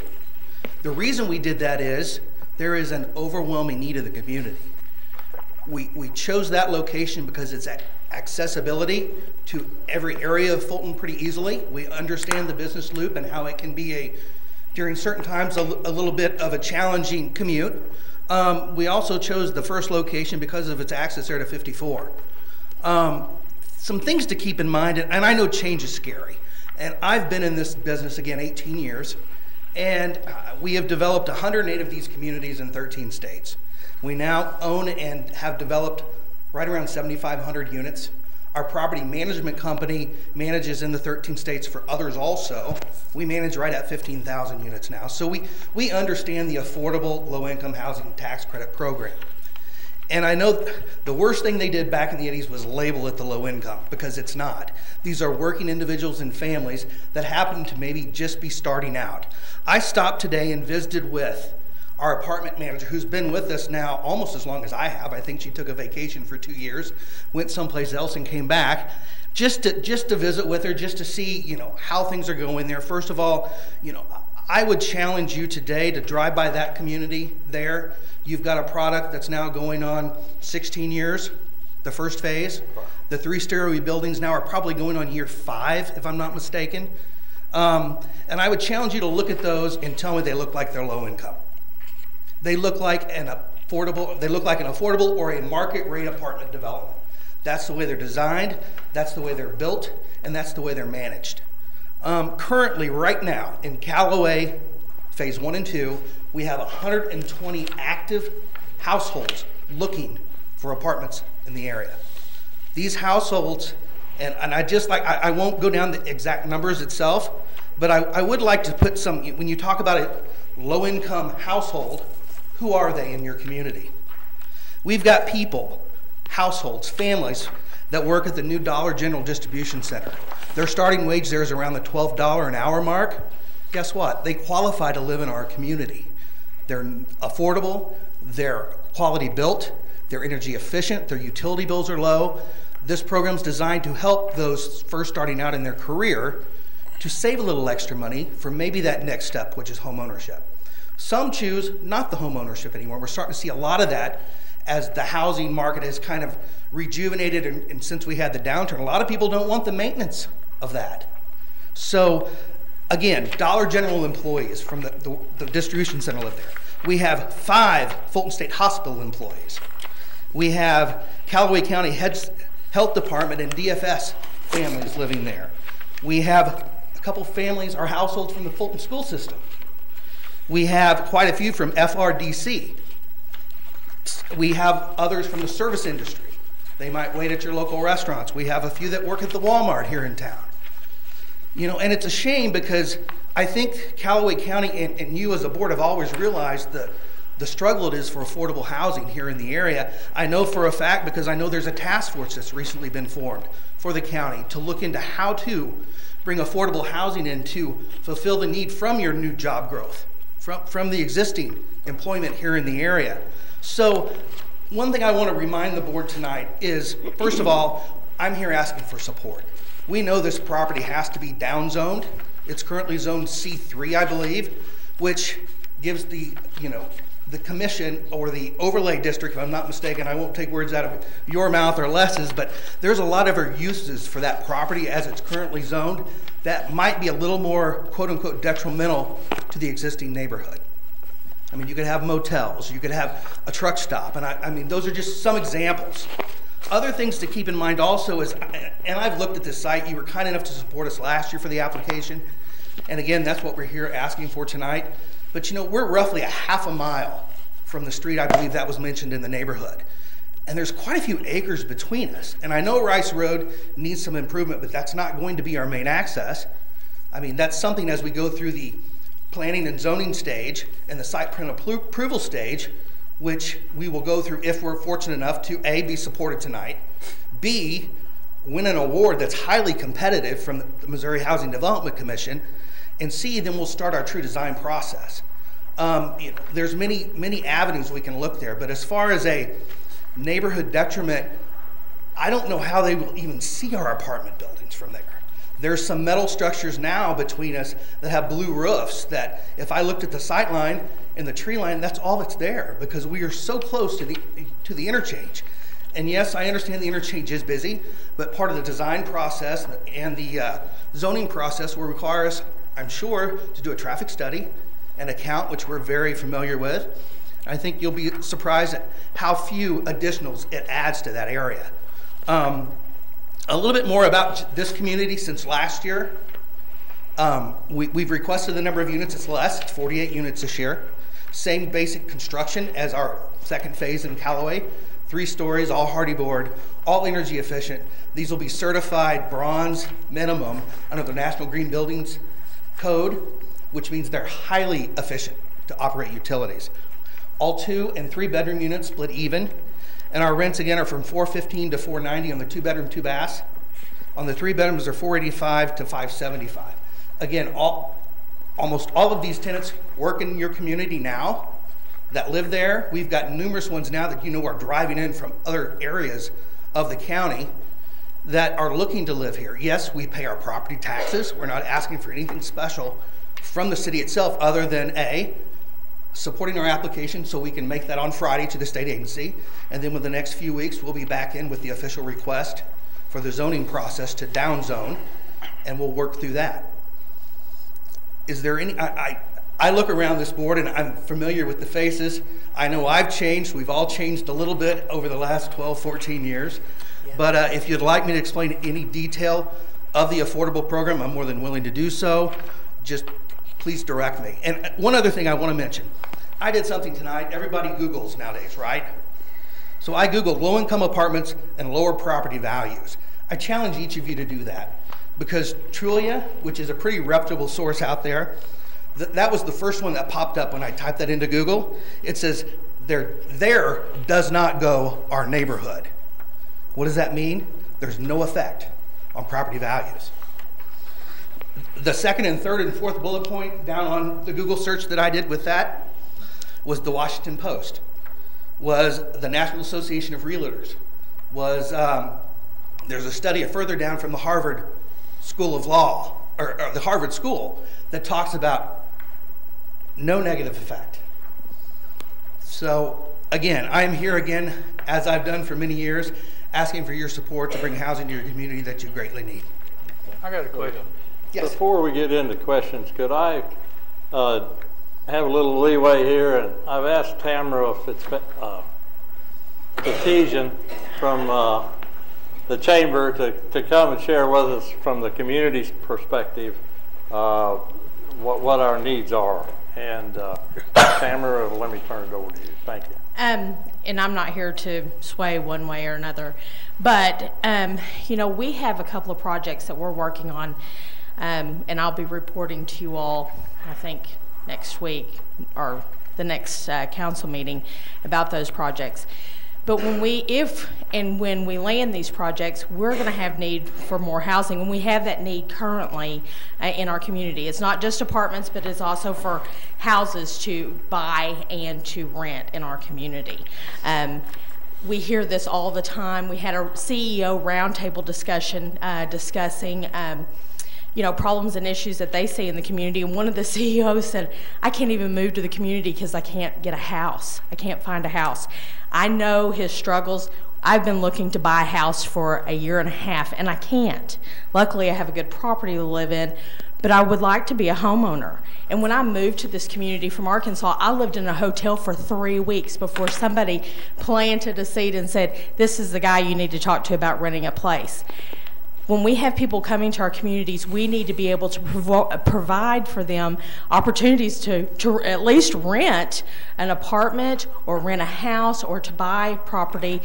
The reason we did that is there is an overwhelming need of the community. We chose that location because it's accessibility to every area of Fulton pretty easily. We understand the business loop and how it can be during certain times, a little bit of a challenging commute. We also chose the first location because of its access there to 54. Some things to keep in mind, and I know change is scary. And I've been in this business, again, 18 years. And we have developed 108 of these communities in 13 states. We now own and have developed right around 7,500 units. Our property management company manages in the 13 states for others also. We manage right at 15,000 units now. So we understand the affordable low-income housing tax credit program. And I know the worst thing they did back in the 80s was label it the low income, because it's not. These are working individuals and families that happen to maybe just be starting out. I stopped today and visited with our apartment manager, who's been with us now almost as long as I have. I think she took a vacation for 2 years, went someplace else and came back, just to visit with her, just to see, you know, how things are going there. First of all, you know, I would challenge you today to drive by that community there. You've got a product that's now going on 16 years, the first phase. The 3-story buildings now are probably going on year 5, if I'm not mistaken. And I would challenge you to look at those and tell me they look like they're low income. They look like an affordable or a market rate apartment development. That's the way they're designed, that's the way they're built, and that's the way they're managed. Currently, right now, in Callaway, phase 1 and 2, we have 120 active households looking for apartments in the area. These households, and I won't go down the exact numbers itself, but I would like to put some, when you talk about a low-income household, who are they in your community? We've got people, households, families that work at the new Dollar General Distribution Center. Their starting wage there is around the $12 an hour mark. Guess what? They qualify to live in our community. They're affordable, they're quality built, they're energy efficient, their utility bills are low. This program's designed to help those first starting out in their career to save a little extra money for maybe that next step, which is home ownership. Some choose not the home ownership anymore. We're starting to see a lot of that as the housing market has kind of rejuvenated, and since we had the downturn, a lot of people don't want the maintenance of that. So again, Dollar General employees from the distribution center live there. We have 5 Fulton State Hospital employees. We have Callaway County Health Department and DFS families living there. We have a couple families, our households from the Fulton school system. We have quite a few from FRDC. We have others from the service industry. They might wait at your local restaurants. We have a few that work at the Walmart here in town. You know, and it's a shame because I think Callaway County and you as a board have always realized the struggle it is for affordable housing here in the area. I know for a fact, because I know there's a task force that's recently been formed for the county to look into how to bring affordable housing in to fulfill the need from your new job growth, from the existing employment here in the area. So one thing I want to remind the board tonight is, first of all, I'm here asking for support. We know this property has to be downzoned. It's currently zoned C3, I believe, which gives the commission or the overlay district, if I'm not mistaken, I won't take words out of your mouth or Les's, but there's a lot of other uses for that property as it's currently zoned that might be a little more, quote unquote, detrimental to the existing neighborhood. I mean, you could have motels, you could have a truck stop, and I mean, those are just some examples. Other things to keep in mind also is, and I've looked at this site, you were kind enough to support us last year for the application, and again, that's what we're here asking for tonight. But you know, we're roughly a half a mile from the street, I believe that was mentioned in the neighborhood. And there's quite a few acres between us. And I know Rice Road needs some improvement, but that's not going to be our main access. I mean, that's something as we go through the planning and zoning stage and the site plan approval stage, which we will go through if we're fortunate enough to A, be supported tonight, B, win an award that's highly competitive from the Missouri Housing Development Commission, and C, then we'll start our true design process. There's many avenues we can look there, but as far as a neighborhood detriment, I don't know how they will even see our apartment buildings from there. There's some metal structures now between us that have blue roofs that if I looked at the sight line and the tree line, that's all that's there because we are so close to the interchange. And yes, I understand the interchange is busy, but part of the design process and the zoning process will require us, I'm sure, to do a traffic study and a count, which we're very familiar with. I think you'll be surprised at how few additionals it adds to that area. A little bit more about this community since last year. We've requested the number of units. It's less. It's 48 units this year. Same basic construction as our second phase in Callaway. 3 stories, all hardy board, all energy efficient. These will be certified bronze minimum under the National Green Buildings Code, which means they're highly efficient to operate utilities. All 2 and 3 bedroom units split even. And our rents again are from $415 to $490 on the 2 bedroom, 2 baths. On the 3 bedrooms are $485 to $575. Again, almost all of these tenants work in your community now that live there. We've got numerous ones now that are driving in from other areas of the county that are looking to live here. Yes, we pay our property taxes. We're not asking for anything special from the city itself other than supporting our application so we can make that on Friday to the state agency. And then within the next few weeks, we'll be back in with the official request for the zoning process to downzone, and we'll work through that. Is there any, I look around this board and I'm familiar with the faces. I know I've changed. We've all changed a little bit over the last 12, 14 years. Yeah. But if you'd like me to explain any detail of the affordable program, I'm more than willing to do so. Just please direct me. And one other thing I want to mention. I did something tonight. Everybody Googles nowadays, right? So I Googled low-income apartments and lower property values. I challenge each of you to do that because Trulia, which is a pretty reputable source out there, that was the first one that popped up when I typed that into Google. It says, there does not go our neighborhood. What does that mean? There's no effect on property values. The second and third and fourth bullet point down on the Google search that I did with that was the Washington Post, was the National Association of Realtors, was there's a study further down from the Harvard School of Law, or the Harvard School, that talks about no negative effect. So again, I'm here again, as I've done for many years, asking for your support to bring housing to your community that you greatly need. I got a question. Yes. Before we get into questions, could I have a little leeway here? And I've asked Tamara Fitzpatrick from the chamber to come and share with us from the community's perspective what our needs are. And Tamara, let me turn it over to you. Thank you. And I'm not here to sway one way or another, but we have a couple of projects that we're working on, and I'll be reporting to you all, I think, next week or the next council meeting about those projects. But when we land these projects, we're going to have need for more housing, and we have that need currently in our community. It's not just apartments, but it's also for houses to buy and to rent in our community. We hear this all the time. We had a CEO roundtable discussion discussing problems and issues that they see in the community. And one of the CEOs said, I can't even move to the community because I can't get a house. I can't find a house. I know his struggles. I've been looking to buy a house for a year and a half, and I can't. Luckily, I have a good property to live in, but I would like to be a homeowner. And when I moved to this community from Arkansas, I lived in a hotel for 3 weeks before somebody planted a seed and said, this is the guy you need to talk to about renting a place. When we have people coming to our communities, we need to be able to provide for them opportunities to at least rent an apartment or rent a house or to buy property,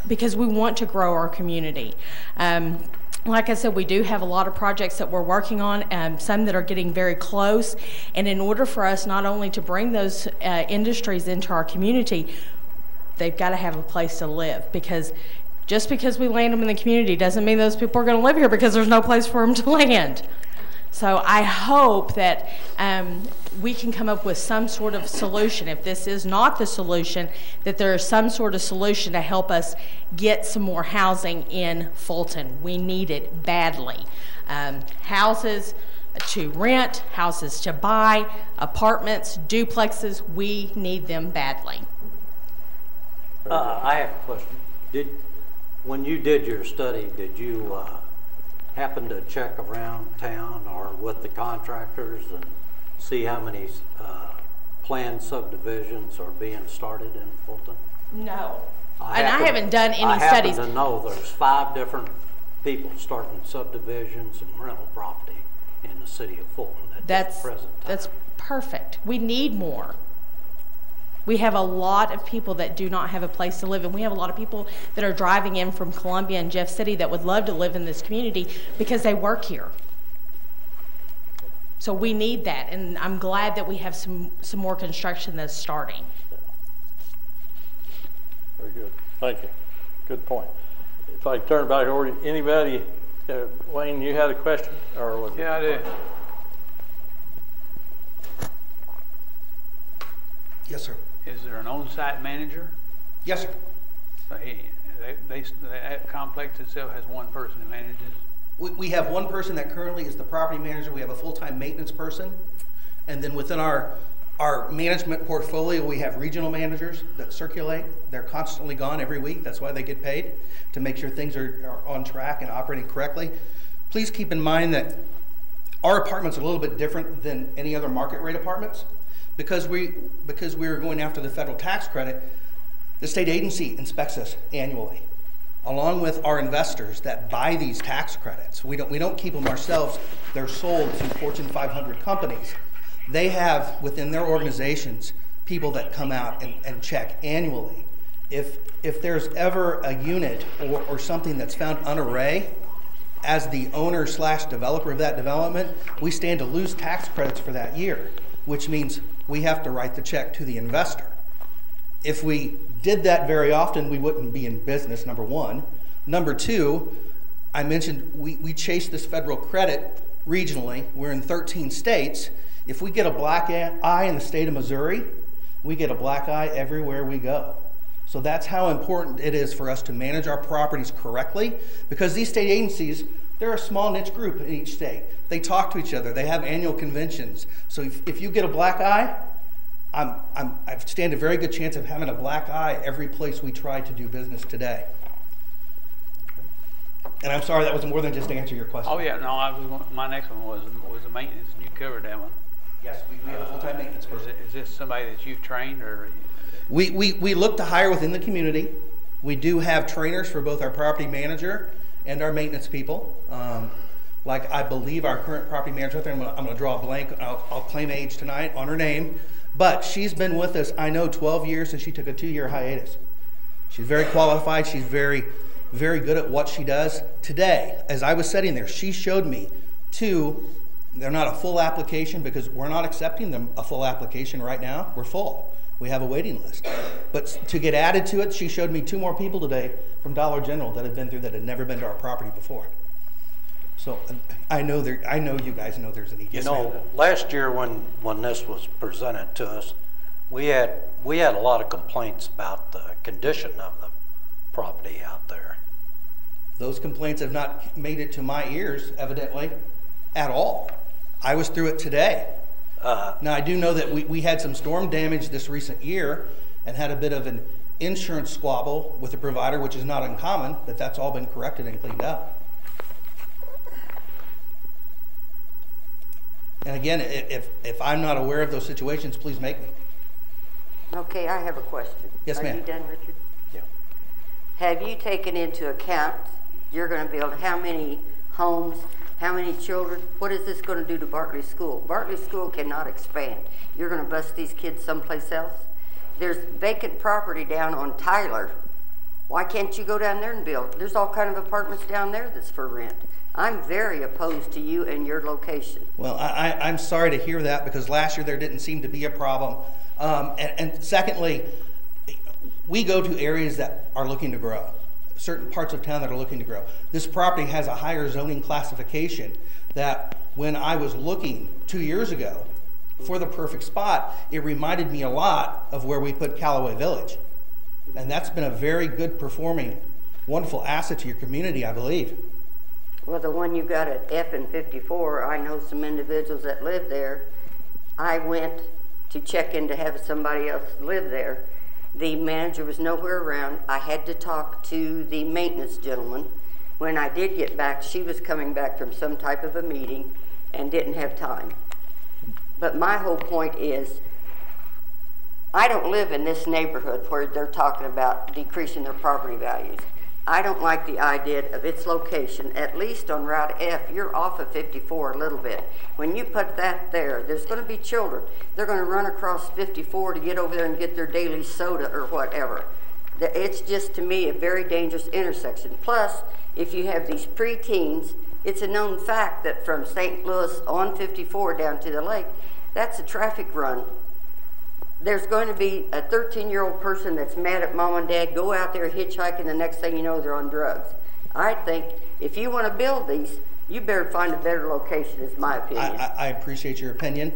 because we want to grow our community. Like I said, we do have a lot of projects that we're working on, some that are getting very close. And in order for us not only to bring those industries into our community, they've got to have a place to live, because just because we land them in the community doesn't mean those people are going to live here, because there's no place for them to land. So I hope that we can come up with some sort of solution. If this is not the solution, that there is some sort of solution to help us get some more housing in Fulton. We need it badly. Houses to rent, houses to buy, apartments, duplexes, we need them badly. I have a question. When you did your study, did you happen to check around town or with the contractors and see how many planned subdivisions are being started in Fulton? No. I haven't done any studies. I happen to know there's 5 different people starting subdivisions and rental property in the city of Fulton at this present time. That's perfect. We need more. We have a lot of people that do not have a place to live, and we have a lot of people that are driving in from Columbia and Jeff City that would love to live in this community because they work here. So we need that, and I'm glad that we have some more construction that's starting. Very good. Thank you. Good point. If I turn back over to anybody, Wayne, you had a question? Or was yeah, I did. Yes, sir. Is there an on-site manager? Yes, sir. So that complex itself has one person that manages? We have one person that currently is the property manager. We have a full-time maintenance person. And then within our management portfolio, we have regional managers that circulate. They're constantly gone every week. That's why they get paid, to make sure things are on track and operating correctly. Please keep in mind that our apartments are a little bit different than any other market rate apartments. Because we are going after the federal tax credit, the state agency inspects us annually, along with our investors that buy these tax credits. We don't keep them ourselves. They're sold to Fortune 500 companies. They have within their organizations people that come out and check annually. If there's ever a unit or something that's found unarray, as the owner / developer of that development, we stand to lose tax credits for that year, which means we have to write the check to the investor. If we did that very often, we wouldn't be in business, number one. Number two, I mentioned we chase this federal credit regionally. We're in 13 states. If we get a black eye in the state of Missouri, we get a black eye everywhere we go. So that's how important it is for us to manage our properties correctly, because these state agencies, they're a small niche group in each state. They talk to each other. They have annual conventions. So if you get a black eye, I stand a very good chance of having a black eye every place we try to do business today. And I'm sorry, that was more than just to answer your question. Oh yeah, no, my next one was the maintenance, and you covered that one. Yes, we have a full-time maintenance person. Is this somebody that you've trained, or? We look to hire within the community. We do have trainers for both our property manager and our maintenance people. Like I believe our current property manager out there, I'm going to draw a blank. I'll claim age tonight on her name. But she's been with us, I know, 12 years, and she took a 2-year hiatus. She's very qualified. She's very, very good at what she does. Today, as I was sitting there, she showed me they're not a full application because we're not accepting them a full application right now. We're full. We have a waiting list. But to get added to it, she showed me 2 more people today from Dollar General that had been through that had never been to our property before. So I know you guys know there's a need. You know, last year when this was presented to us, we had a lot of complaints about the condition of the property out there. Those complaints have not made it to my ears, evidently, at all. I was through it today. Now I do know that we had some storm damage this recent year and had a bit of an insurance squabble with the provider, which is not uncommon, but that's all been corrected and cleaned up. And again, if I'm not aware of those situations, please make me. Okay, I have a question. Yes, ma'am. Are you done, Richard? Yeah. Have you taken into account you're going to build how many homes, how many children? What is this going to do to Bartley School? Bartley School cannot expand. You're going to bus these kids someplace else? There's vacant property down on Tyler. Why can't you go down there and build? There's all kind of apartments down there that's for rent. I'm very opposed to you and your location. Well, I'm sorry to hear that, because last year there didn't seem to be a problem. And secondly, we go to areas that are looking to grow, certain parts of town that are looking to grow. This property has a higher zoning classification that when I was looking 2 years ago for the perfect spot, it reminded me a lot of where we put Callaway Village. And that's been a very good performing, wonderful asset to your community, I believe. Well, the one you got at F and 54, I know some individuals that live there. I went to check in to have somebody else live there. The manager was nowhere around. I had to talk to the maintenance gentleman. When I did get back, she was coming back from some type of a meeting and didn't have time. But my whole point is, I don't live in this neighborhood where they're talking about decreasing their property values. I don't like the idea of its location, at least on Route F. You're off of 54 a little bit. When you put that there, there's going to be children. They're going to run across 54 to get over there and get their daily soda or whatever. It's just, to me, a very dangerous intersection. Plus, if you have these preteens, it's a known fact that from St. Louis on 54 down to the lake, that's a traffic run. There's going to be a 13-year-old person that's mad at mom and dad, go out there hitchhiking, the next thing you know, they're on drugs. I think if you want to build these, you better find a better location, is my opinion. I appreciate your opinion.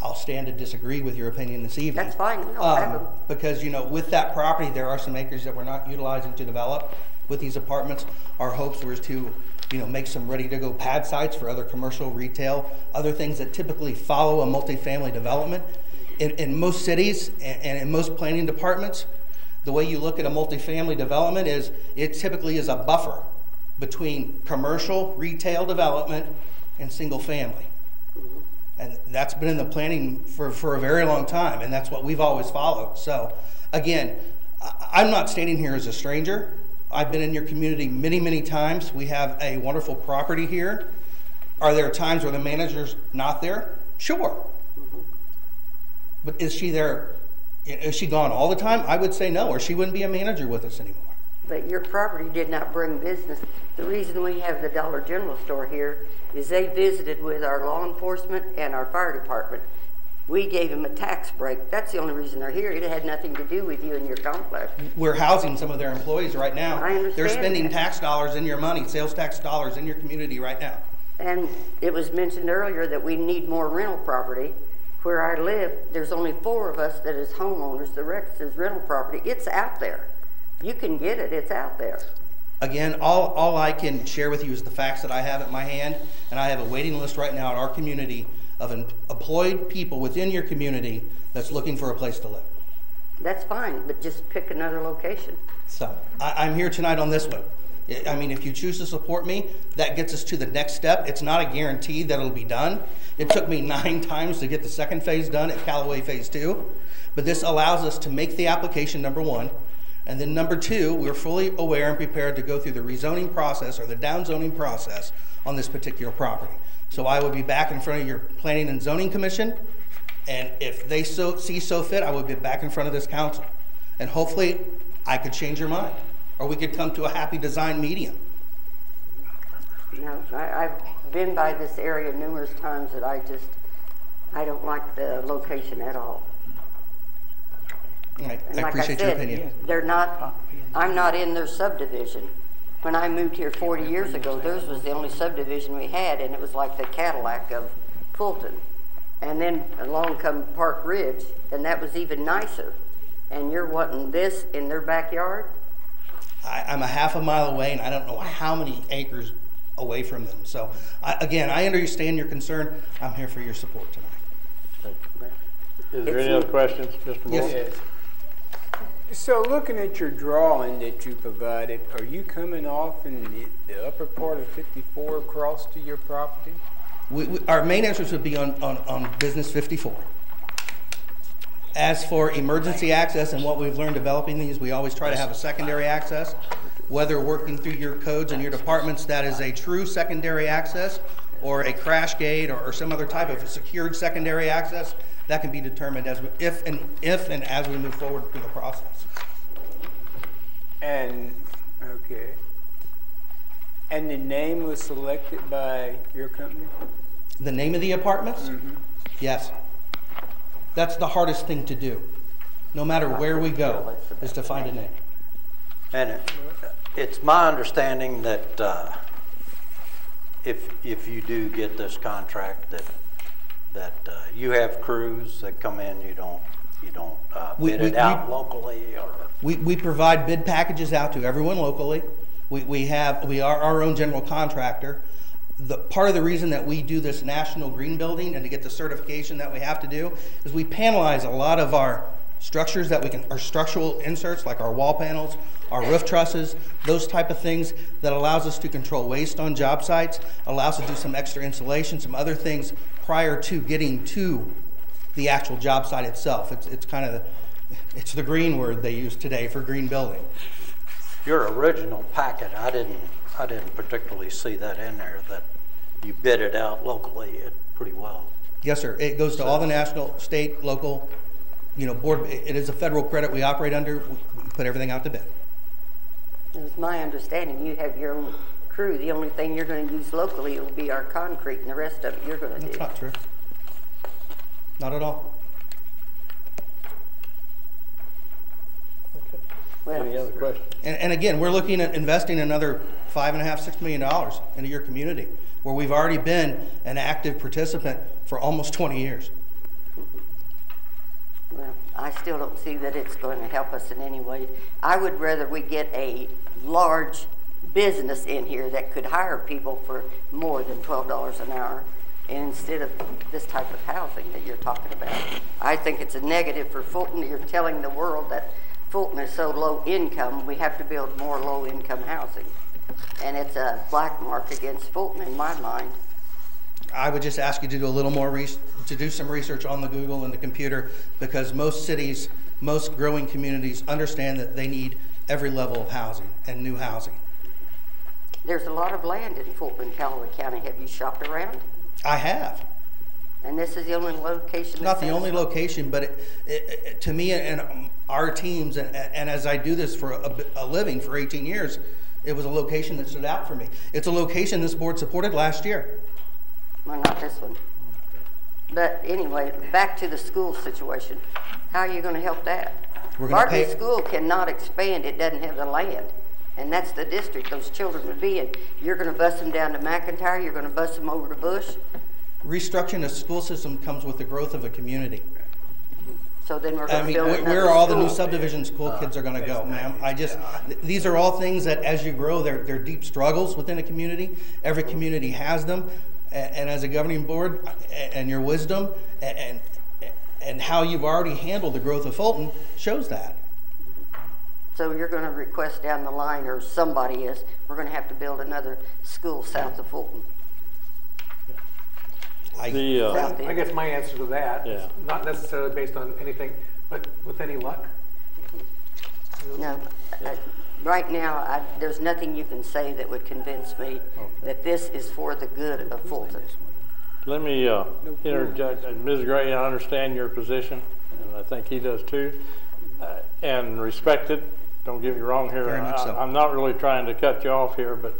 I'll stand to disagree with your opinion this evening. That's fine. I'll have them. Because, you know, with that property, there are some acres that we're not utilizing to develop. With these apartments, our hopes was to, you know, make some ready-to-go pad sites for other commercial, retail, other things that typically follow a multifamily development. In most cities and in most planning departments, the way you look at a multifamily development is it typically is a buffer between commercial, retail development and single family. And that's been in the planning for a very long time, and that's what we've always followed. So again, I'm not standing here as a stranger. I've been in your community many, many times. We have a wonderful property here. Are there times where the manager's not there? Sure. But is she there, is she gone all the time? I would say no, or she wouldn't be a manager with us anymore. But your property did not bring business. The reason we have the Dollar General store here is they visited with our law enforcement and our fire department. We gave them a tax break. That's the only reason they're here. It had nothing to do with you and your complex. We're housing some of their employees right now. I understand. They're spending tax dollars in your money, sales tax dollars in your community right now. And it was mentioned earlier that we need more rental property. Where I live, there's only 4 of us that is homeowners. The rest is rental property. It's out there. You can get it. It's out there. Again, all I can share with you is the facts that I have at my hand, and I have a waiting list right now in our community of employed people within your community that's looking for a place to live. That's fine, but just pick another location. So I'm here tonight on this one. I mean, if you choose to support me, that gets us to the next step. It's not a guarantee that it'll be done. It took me 9 times to get the second phase done at Callaway Phase 2, but this allows us to make the application, number 1, and then number 2, we're fully aware and prepared to go through the rezoning process or the downzoning process on this particular property. So I will be back in front of your Planning and Zoning Commission, and if they see fit, I will be back in front of this council. And hopefully, I could change your mind, or we could come to a happy design medium. No, I've been by this area numerous times that I don't like the location at all. Right. I like appreciate your opinion. I'm not in their subdivision. When I moved here 40 years ago, theirs was the only subdivision we had, and it was like the Cadillac of Fulton. And then along come Park Ridge, and that was even nicer. And you're wanting this in their backyard? I'm a half a mile away, and I don't know how many acres away from them. So, again, I understand your concern. I'm here for your support tonight. Is there any other questions, Mr. Moore? Yes. So looking at your drawing that you provided, are you coming off in the upper part of 54 across to your property? Our main entrance would be on Business 54. As for emergency access and what we've learned developing these, we always try to have a secondary access. Whether working through your codes and your departments, that is a true secondary access or a crash gate or some other type of secured secondary access, that can be determined as if and as we move forward through the process. And, okay. And the name was selected by your company? The name of the apartments? Mm-hmm. Yes. That's the hardest thing to do, no matter where we go, is to find a name. And it's my understanding that if you do get this contract, that you have crews that come in, you don't bid it out locally, or we provide bid packages out to everyone locally. We are our own general contractor. Part of the reason that we do this national green building and to get the certification that we have to do is we panelize a lot of our structures our structural inserts, like our wall panels, our roof trusses, those type of things that allows us to control waste on job sites, allows us to do some extra insulation, some other things prior to getting to the actual job site itself. It's kind of it's the green word they use today for green building. Your original packet, I didn't particularly see that in there, that you bid it out locally pretty well. Yes, sir. It goes to all the national, state, local, board. It is a federal credit we operate under. We put everything out to bid. It was my understanding you have your own crew. The only thing you're going to use locally will be our concrete, and the rest of it you're going to do. That's not true. Not at all. Well, Any other questions? And again, we're looking at investing another $5.5, $6 million into your community, where we've already been an active participant for almost 20 years. Well, I still don't see that it's going to help us in any way. I would rather we get a large business in here that could hire people for more than $12 an hour, and instead of this type of housing that you're talking about. I think it's a negative for Fulton. You're telling the world that Fulton is so low income, we have to build more low income housing. And it's a black mark against Fulton in my mind. I would just ask you to do a little more to do some research on the Google and the computer, because most cities, most growing communities understand that they need every level of housing and new housing. There's a lot of land in Fulton, Callaway County. Have you shopped around? I have. And this is the only location? Not the only location, but to me and our teams, and as I do this for a living for 18 years, it was a location that stood out for me. It's a location this board supported last year. Well, not this one. But anyway, back to the school situation. How are you going to help that? Bartley School cannot expand. It doesn't have the land. And that's the district those children would be in. You're going to bus them down to McIntyre. You're going to bus them over to Bush. Restructuring a school system comes with the growth of a community. So then we're going to build where are all the new subdivision school kids are going to go, ma'am? These are all things that as you grow, they're deep struggles within a community. Every community has them. And as a governing board, and your wisdom and how you've already handled the growth of Fulton shows that. So you're going to request down the line, or somebody is, we're going to have to build another school south of Fulton. I guess my answer to that is not necessarily based on anything, but with any luck. No. Right now, there's nothing you can say that would convince me that this is for the good of Fulton. Let me interject. Ms. Gray, I understand your position, and I think he does too, and respect it. Don't get me wrong here. Very much so. I'm not really trying to cut you off here, but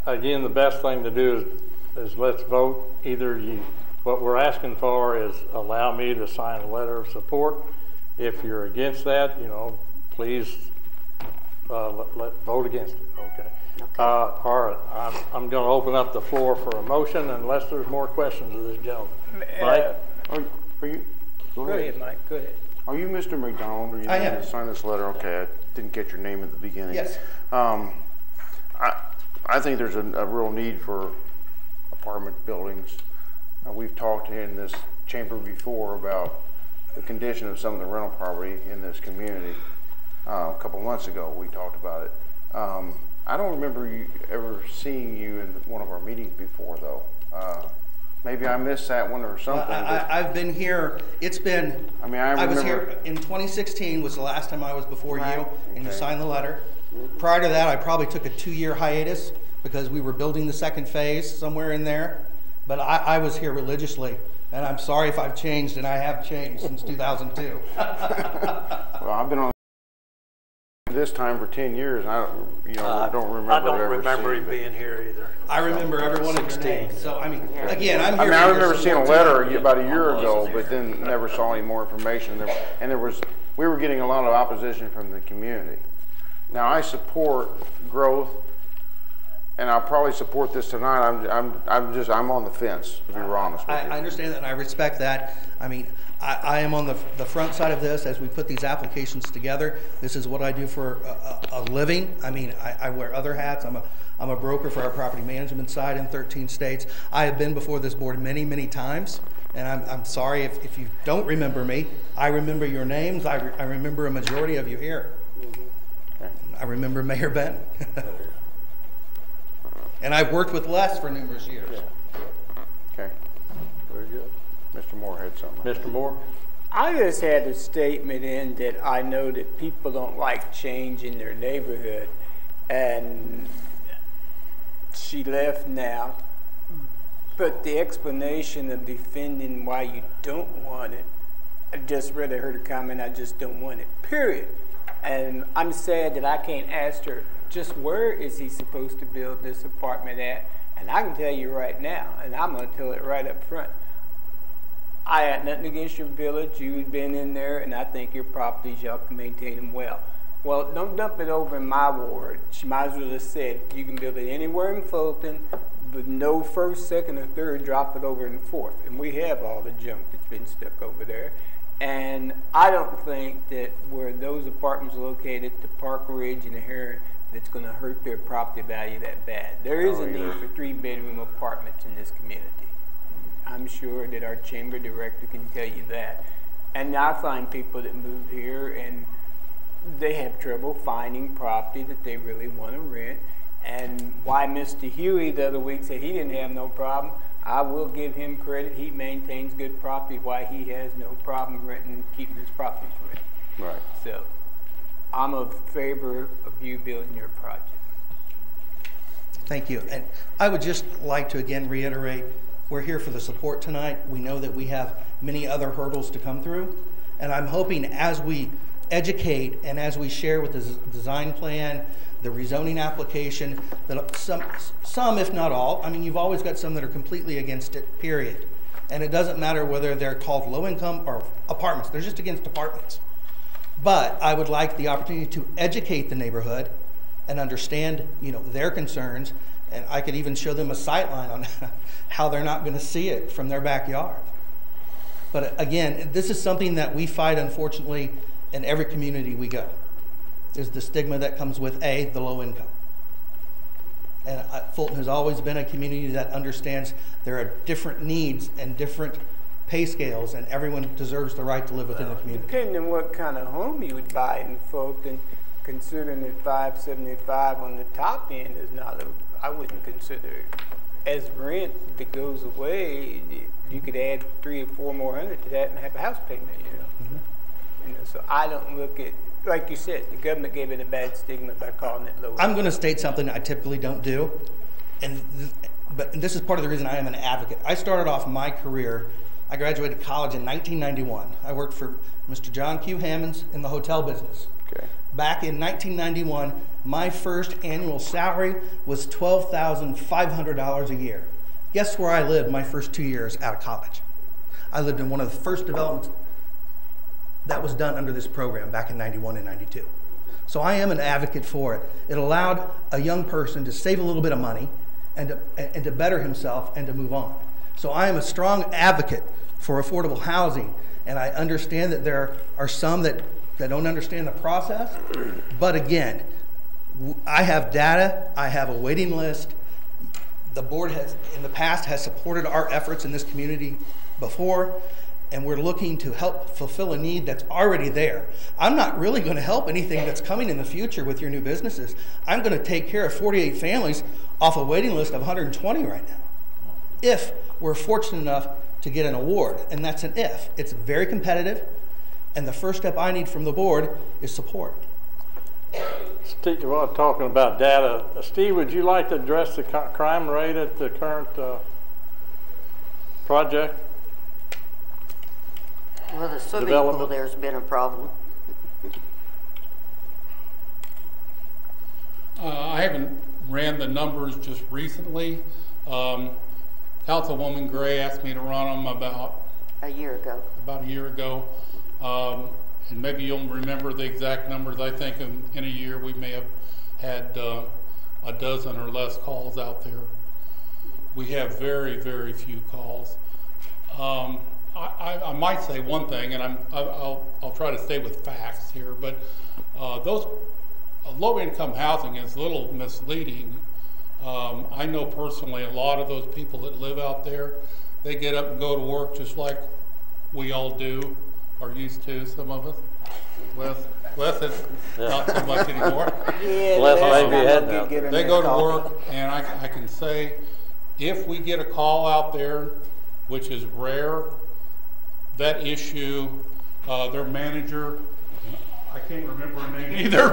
again, the best thing to do is let's vote. What we're asking for is allow me to sign a letter of support. If you're against that, please vote against it. Okay. All right. I'm going to open up the floor for a motion unless there's more questions of this gentleman. Mike? Are you? Go ahead, Mike. Go ahead. Are you Mr. McDonald? Or you I am. To sign this letter? Okay. I didn't get your name at the beginning. Yes. I think there's a real need for apartment buildings. We've talked in this chamber before about the condition of some of the rental property in this community. A couple months ago, we talked about it. I don't remember ever seeing you in one of our meetings before, though. Maybe I missed that one or something. I've been here. It's been. I was here in 2016 was the last time I was before you, and you signed the letter. Prior to that, I probably took a 2-year hiatus because we were building the second phase somewhere in there. But I was here religiously, and I'm sorry if I've changed, and I have changed since 2002. Well, I've been on this time for 10 years, and I don't remember. I don't remember him being here either. I remember everyone in your name. So again, I'm here. I remember seeing a letter about a year ago, but then never saw any more information. We were getting a lot of opposition from the community. Now I support growth, and I'll probably support this tonight. I'm on the fence, to be honest with you. I understand that, and I respect that. I am on the front side of this as we put these applications together. This is what I do for a living. I wear other hats. I'm a broker for our property management side in 13 states. I have been before this board many, many times, and I'm sorry if you don't remember me. I remember your names. I remember a majority of you here. Okay. I remember Mayor Ben. And I've worked with Les for numerous years. Yeah. Okay. Very good. Mr. Moore had something. Mr. Moore? I just had a statement in that I know that people don't like change in their neighborhood. and she left now. But the explanation of defending why you don't want it, I just rather heard a comment, I just don't want it, period. And I'm sad that I can't ask her, just where is he supposed to build this apartment at? And I can tell you right now, and I'm going to tell it right up front, I had nothing against your village. You've been in there, and I think your properties, y'all can maintain them well. Well, don't dump it over in my ward. She might as well have said, you can build it anywhere in Fulton, but no first, second, or third, drop it over in the fourth. And we have all the junk that's been stuck over there. And I don't think that where those apartments are located, the Park Ridge and the Heron, that's going to hurt their property value that bad. There is a need for 3-bedroom apartments in this community. I'm sure that our chamber director can tell you that. And I find people that move here and they have trouble finding property that they really want to rent. And why Mr. Huey the other week said he didn't have no problem, I will give him credit. He maintains good property. Why he has no problem renting, keeping his properties rented. Right. So I'm a favor of you building your project. Thank you. And I would just like to again reiterate, we're here for the support tonight. We know that we have many other hurdles to come through. And I'm hoping as we educate and as we share with the design plan, the rezoning application, that some, if not all, I mean, you've always got some that are completely against it, period. And it doesn't matter whether they're called low income or apartments. They're just against apartments. But I would like the opportunity to educate the neighborhood and understand, you know, their concerns. And I could even show them a sight line on how they're not going to see it from their backyard. But again, this is something that we fight, unfortunately, in every community we go. Is the stigma that comes with the low income. And Fulton has always been a community that understands there are different needs and different pay scales, and everyone deserves the right to live within the community. Depending on what kind of home you would buy in Fulton, considering that $575 on the top end is not I wouldn't consider it as rent that goes away. You could add 300 or 400 more to that and have a house payment, you know. Mm-hmm. You know, so I don't look at, like you said, the government gave it a bad stigma by calling it low. I'm going to state something I typically don't do, but this is part of the reason I am an advocate. I started off my career, I graduated college in 1991. I worked for Mr. John Q. Hammonds in the hotel business. Okay. Back in 1991, my first annual salary was $12,500 a year. Guess where I lived my first 2 years out of college? I lived in one of the first developments that was done under this program back in 91 and 92. So I am an advocate for it. It allowed a young person to save a little bit of money and to better himself and to move on. So I am a strong advocate for affordable housing, and I understand that there are some that don't understand the process. But again, I have data, I have a waiting list. The board has, in the past, has supported our efforts in this community before, and we're looking to help fulfill a need that's already there. I'm not really going to help anything that's coming in the future with your new businesses. I'm going to take care of 48 families off a waiting list of 120 right now, if we're fortunate enough to get an award, and that's an if. It's very competitive, and the first step I need from the board is support. Steve, while talking about data, Steve, would you like to address the crime rate at the current project? Well, the swimming pool there's been a problem. I haven't ran the numbers just recently. Councilwoman Gray asked me to run them about a year ago. And maybe you'll remember the exact numbers. I think in a year we may have had a dozen or less calls out there. We have very, very few calls. I might say one thing, and I'll try to stay with facts here, but those low-income housing is a little misleading. I know personally a lot of those people that live out there, they get up and go to work just like we all do, or used to, some of us. Les is not so much anymore. They go to work, and I can say, if we get a call out there, which is rare, that issue, their manager, I can't remember her name either,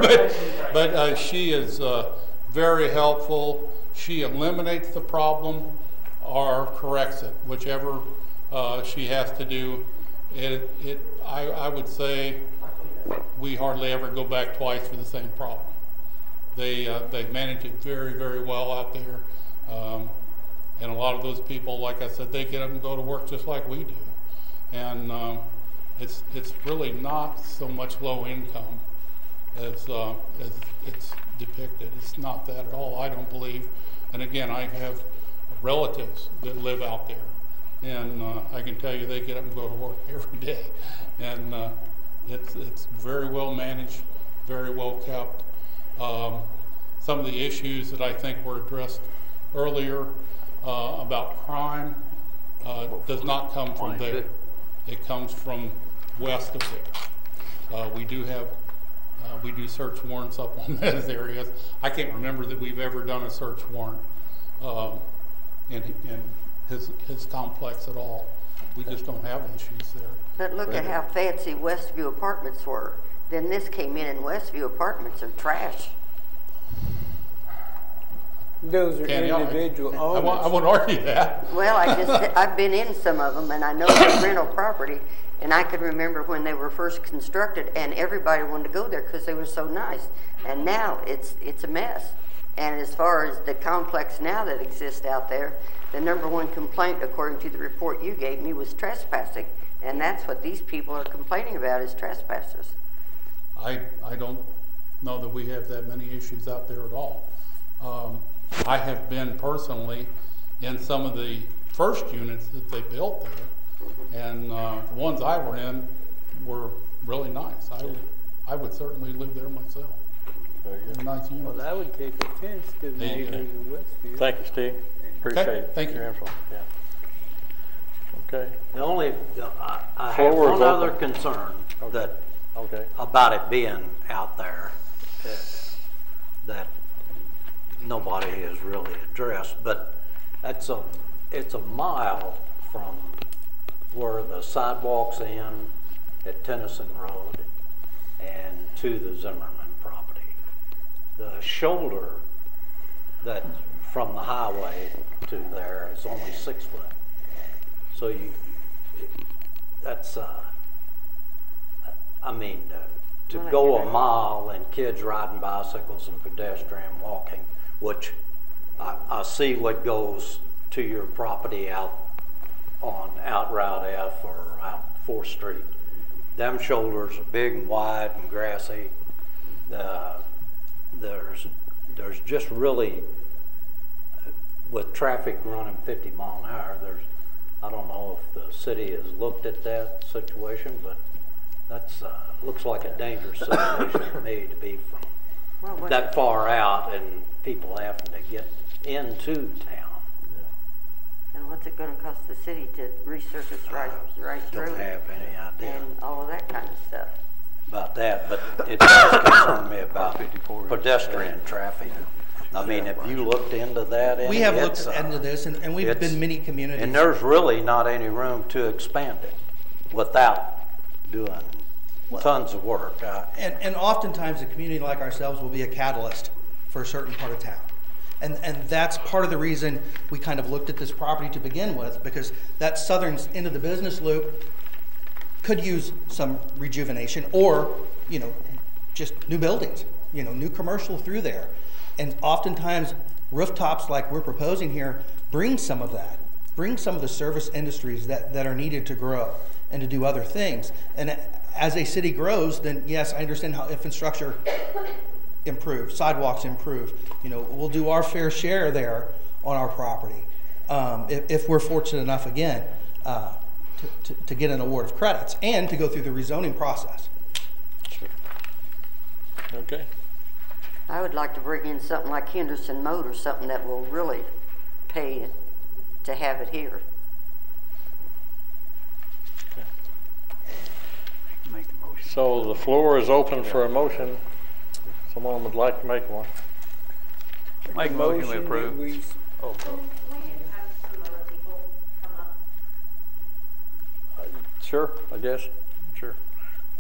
but she is very helpful. She eliminates the problem or corrects it, whichever she has to do. I would say we hardly ever go back twice for the same problem. They manage it very, very well out there. And a lot of those people, like I said, they get up and go to work just like we do. And it's really not so much low income as it's depicted. It's not that at all, I don't believe. And again, I have relatives that live out there. And I can tell you they get up and go to work every day. And it's very well managed, very well kept. Some of the issues that I think were addressed earlier about crime does not come from there. It comes from west of there. We do search warrants up on those areas. I can't remember that we've ever done a search warrant in his complex at all. We just don't have issues there. But look at how fancy Westview Apartments were. Then this came in, and Westview Apartments are trash. Those are individual owners. I won't argue that. Well, I've been in some of them, and I know the rental property, and I can remember when they were first constructed, and everybody wanted to go there because they were so nice. And now it's a mess. And as far as the complex now that exists out there, the #1 complaint, according to the report you gave me, was trespassing. And that's what these people are complaining about, is trespassers. I don't know that we have that many issues out there at all. I have been personally in some of the first units that they built there, and the ones I were in were really nice. I would certainly live there myself. Nice units. Well, I would take offense to the neighbors of Westview. Thank you, Steve. Appreciate it. Thank you. Your info. Yeah. Okay. The only, I have one other concern that about it being out there that nobody has really addressed, but it's a mile from where the sidewalks end at Tennyson Road and to the Zimmerman property. The shoulder that from the highway to there is only 6 foot. So that's I mean, to go a mile and kids riding bicycles and pedestrian walking, which I see what goes to your property out Route F or out 4th Street. Them shoulders are big and wide and grassy. There's just really, with traffic running 50 mile an hour, I don't know if the city has looked at that situation, but that's looks like a dangerous situation to me to be from that far out and people having to get into town. And what's it going to cost the city to resurface Rice Road? Don't have any idea. And all of that kind of stuff. About that, but it does concern me about pedestrian traffic. I mean, have you looked into that? We have looked into this, and we've been many communities. And there's really not any room to expand it without doing tons of work. And oftentimes a community like ourselves will be a catalyst for a certain part of town. And that's part of the reason we kind of looked at this property to begin with, because that southern end of the business loop could use some rejuvenation or, just new buildings, new commercial through there. And oftentimes rooftops like we're proposing here bring some of that, bring some of the service industries that are needed to grow and to do other things. And as a city grows, then yes, I understand how infrastructure improves, sidewalks improve. We'll do our fair share there on our property if we're fortunate enough again to get an award of credits and to go through the rezoning process. Sure. Okay. I would like to bring in something like Henderson Mode or something that will really pay to have it here. Okay. Make the motion. So the floor is open for a motion. Someone would like to make one. Make a motion we approve. Sure, I guess. Sure.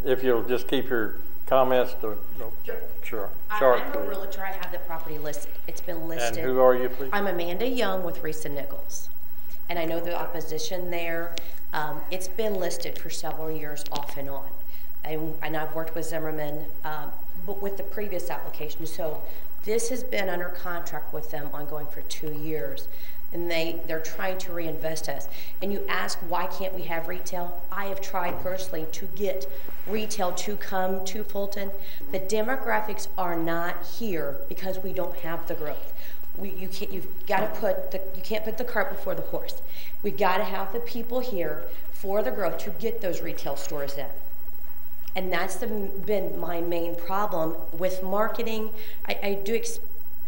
If you'll just keep your comments to, no, sure. Sure, I'm a please. realtor. I have the property listed. It's been listed. And who are you, please? I'm Amanda Young with Reese & Nichols. And I know the opposition there. It's been listed for several years off and on. And I've worked with Zimmerman, but with the previous application. So this has been under contract with them ongoing for 2 years. And they're trying to reinvest us. And you ask, why can't we have retail? I have tried personally to get retail to come to Fulton. The demographics are not here because we don't have the growth. You can't put the cart before the horse. We've got to have the people here for the growth to get those retail stores in. And that's been my main problem with marketing. I do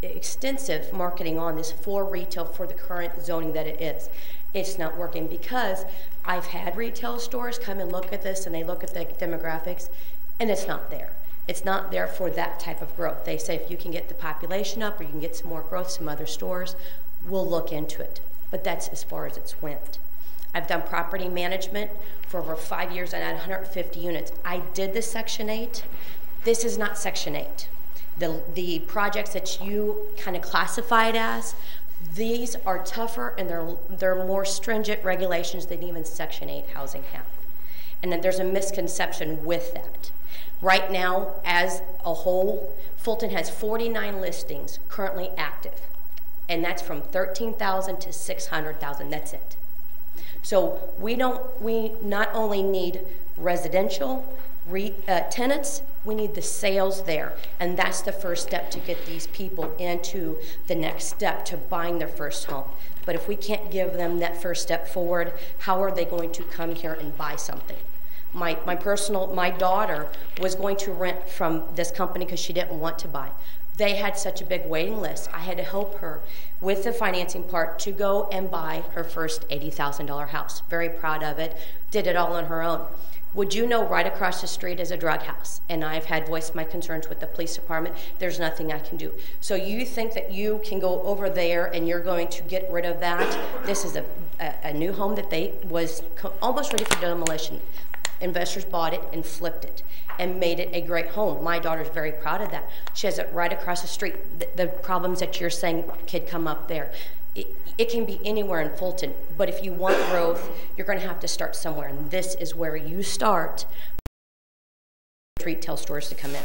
extensive marketing on this for retail for the current zoning that it is. It's not working because I've had retail stores come and look at this and they look at the demographics and it's not there. It's not there for that type of growth. They say if you can get the population up or you can get some more growth, some other stores, we'll look into it. But that's as far as it's went. I've done property management for over 5 years and I had 150 units. I did the Section 8. This is not Section 8. The projects that you kind of classified as, these are tougher and they're more stringent regulations than even Section 8 housing have. And then there's a misconception with that. Right now, as a whole, Fulton has 49 listings currently active. And that's from 13,000 to 600,000, that's it. So we not only need residential tenants, we need the sales there. And that's the first step to get these people into the next step to buying their first home. But if we can't give them that first step forward, how are they going to come here and buy something? My daughter was going to rent from this company because she didn't want to buy. They had such a big waiting list. I had to help her with the financing part to go and buy her first $80,000 house. Very proud of it. Did it all on her own. Would you know right across the street is a drug house? And I've had voiced my concerns with the police department. There's nothing I can do. So you think that you can go over there and you're going to get rid of that? This is a new home that was almost ready for demolition. Investors bought it and flipped it and made it a great home. My daughter's very proud of that. She has it right across the street. The problems that you're saying could come up there. It can be anywhere in Fulton, but if you want growth, you're going to have to start somewhere, and this is where you start retail stores to come in.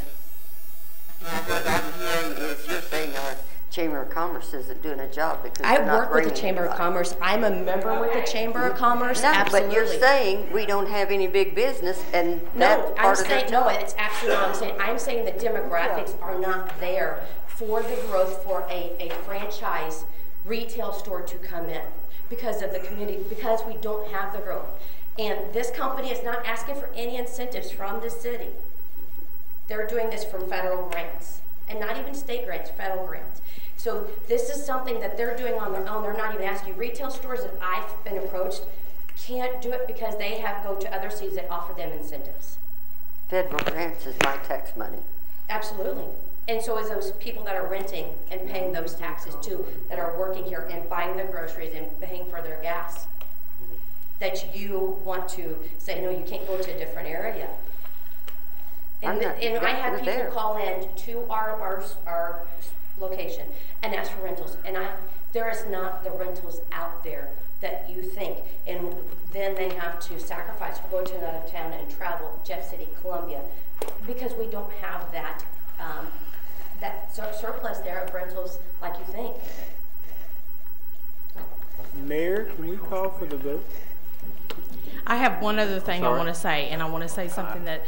What I'm hearing is you're saying our Chamber of Commerce isn't doing a job because I work with the Chamber of Commerce. I'm a member with the Chamber of Commerce. No, absolutely. but you're saying we don't have any big business, and that's no, part of their job. No, it's absolutely not what I'm saying. I'm saying the demographics are not there for the growth for a franchise retail store to come in because of the community, because we don't have the growth. And this company is not asking for any incentives from the city. They're doing this from federal grants, and not even state grants, federal grants. So this is something that they're doing on their own. They're not even asking. Retail stores that I've been approached can't do it because they go to other cities that offer them incentives. Federal grants is my tax money. Absolutely. And so is those people that are renting and paying those taxes too, that are working here and buying their groceries and paying for their gas. That you want to say, no, you can't go to a different area. And I have people call in to our location and ask for rentals. And there is not the rentals out there that you think. And then they have to sacrifice, go to another town and travel, Jeff City, Columbia, because we don't have that surplus there of rentals like you think. Mayor, can we call for the vote? I have one other thing I want to say, and I want to say something that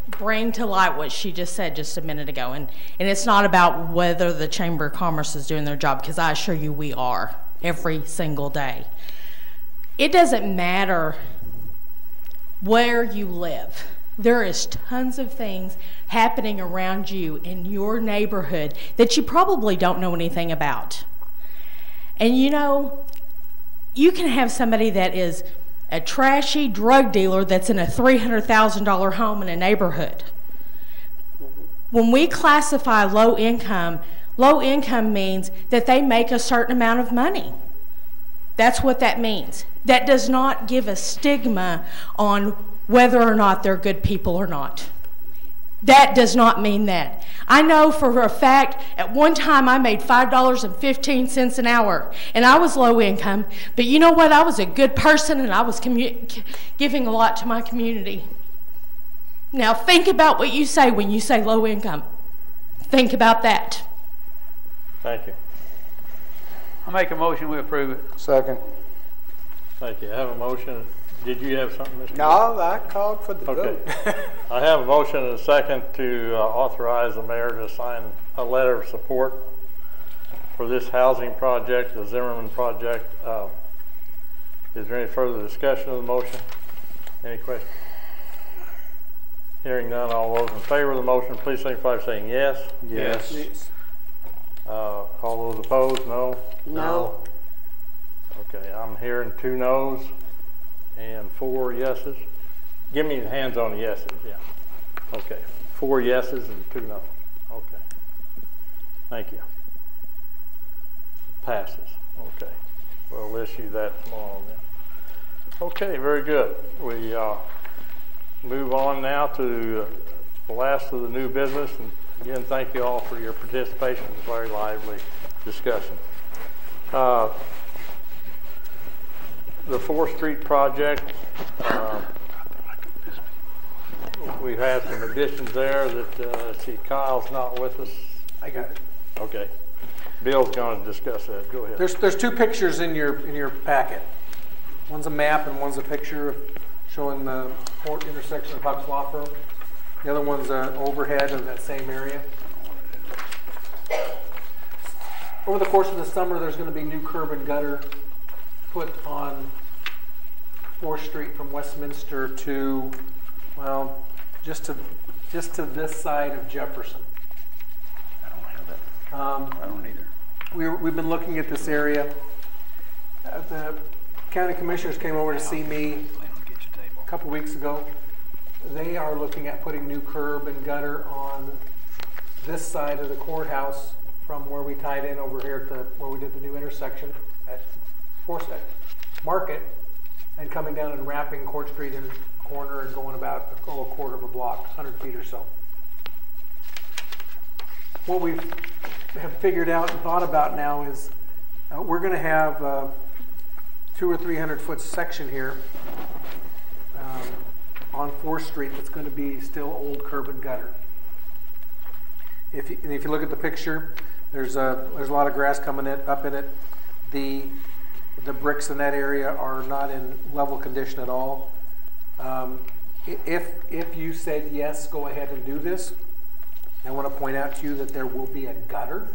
bring to light what she just said just a minute ago. And it's not about whether the Chamber of Commerce is doing their job, because I assure you we are every single day. It doesn't matter where you live. There is tons of things happening around you in your neighborhood that you probably don't know anything about. And you know, you can have somebody that is a trashy drug dealer that's in a $300,000 home in a neighborhood. When we classify low income means that they make a certain amount of money. That's what that means. That does not give a stigma on whether or not they're good people or not. That does not mean that. I know for a fact, at one time I made $5.15 an hour, and I was low income, but you know what? I was a good person, and I was giving a lot to my community. Now think about what you say when you say low income. Think about that. Thank you. I make a motion, we approve it. Second. Thank you. I have a motion. Did you have something, Mr. No, I called for the vote. I have a motion and a second to authorize the mayor to sign a letter of support for this housing project, the Zimmerman project. Is there any further discussion of the motion? Any questions? Hearing none, all those in favor of the motion, please signify by saying yes. Yes. Yes. All those opposed, no? No. Okay, I'm hearing 2 noes and 4 yeses. Give me the hands on the yeses, yeah. Okay, 4 yeses and 2 noes. Okay, thank you. Passes, okay. We'll issue that tomorrow then. Okay, very good. We move on now to the last of the new business. And again, thank you all for your participation. It was a very lively discussion. The 4th Street project, we've had some additions there that, see, Kyle's not with us. I got it. Okay. Bill's going to discuss that. Go ahead. There's 2 pictures in your packet. One's a map and one's a picture showing the port intersection of Huck's Law Firm. The other one's an overhead of that same area. Over the course of the summer, there's going to be new curb and gutter put on 4th Street from Westminster to, well, just to this side of Jefferson. I don't have that. I don't either. We've been looking at this area. The county commissioners came over to see me a couple weeks ago. They are looking at putting new curb and gutter on this side of the courthouse from where we tied in over here at where we did the new intersection at 4th Market, and coming down and wrapping Court Street in the corner and going about a quarter of a block, 100 feet or so. What we have figured out and thought about now is we're going to have 200 or 300 foot section here on 4th Street that's going to be still old curb and gutter. If you look at the picture, there's a lot of grass coming up in it. The bricks in that area are not in level condition at all. If you said yes, go ahead and do this. I want to point out to you that there will be a gutter.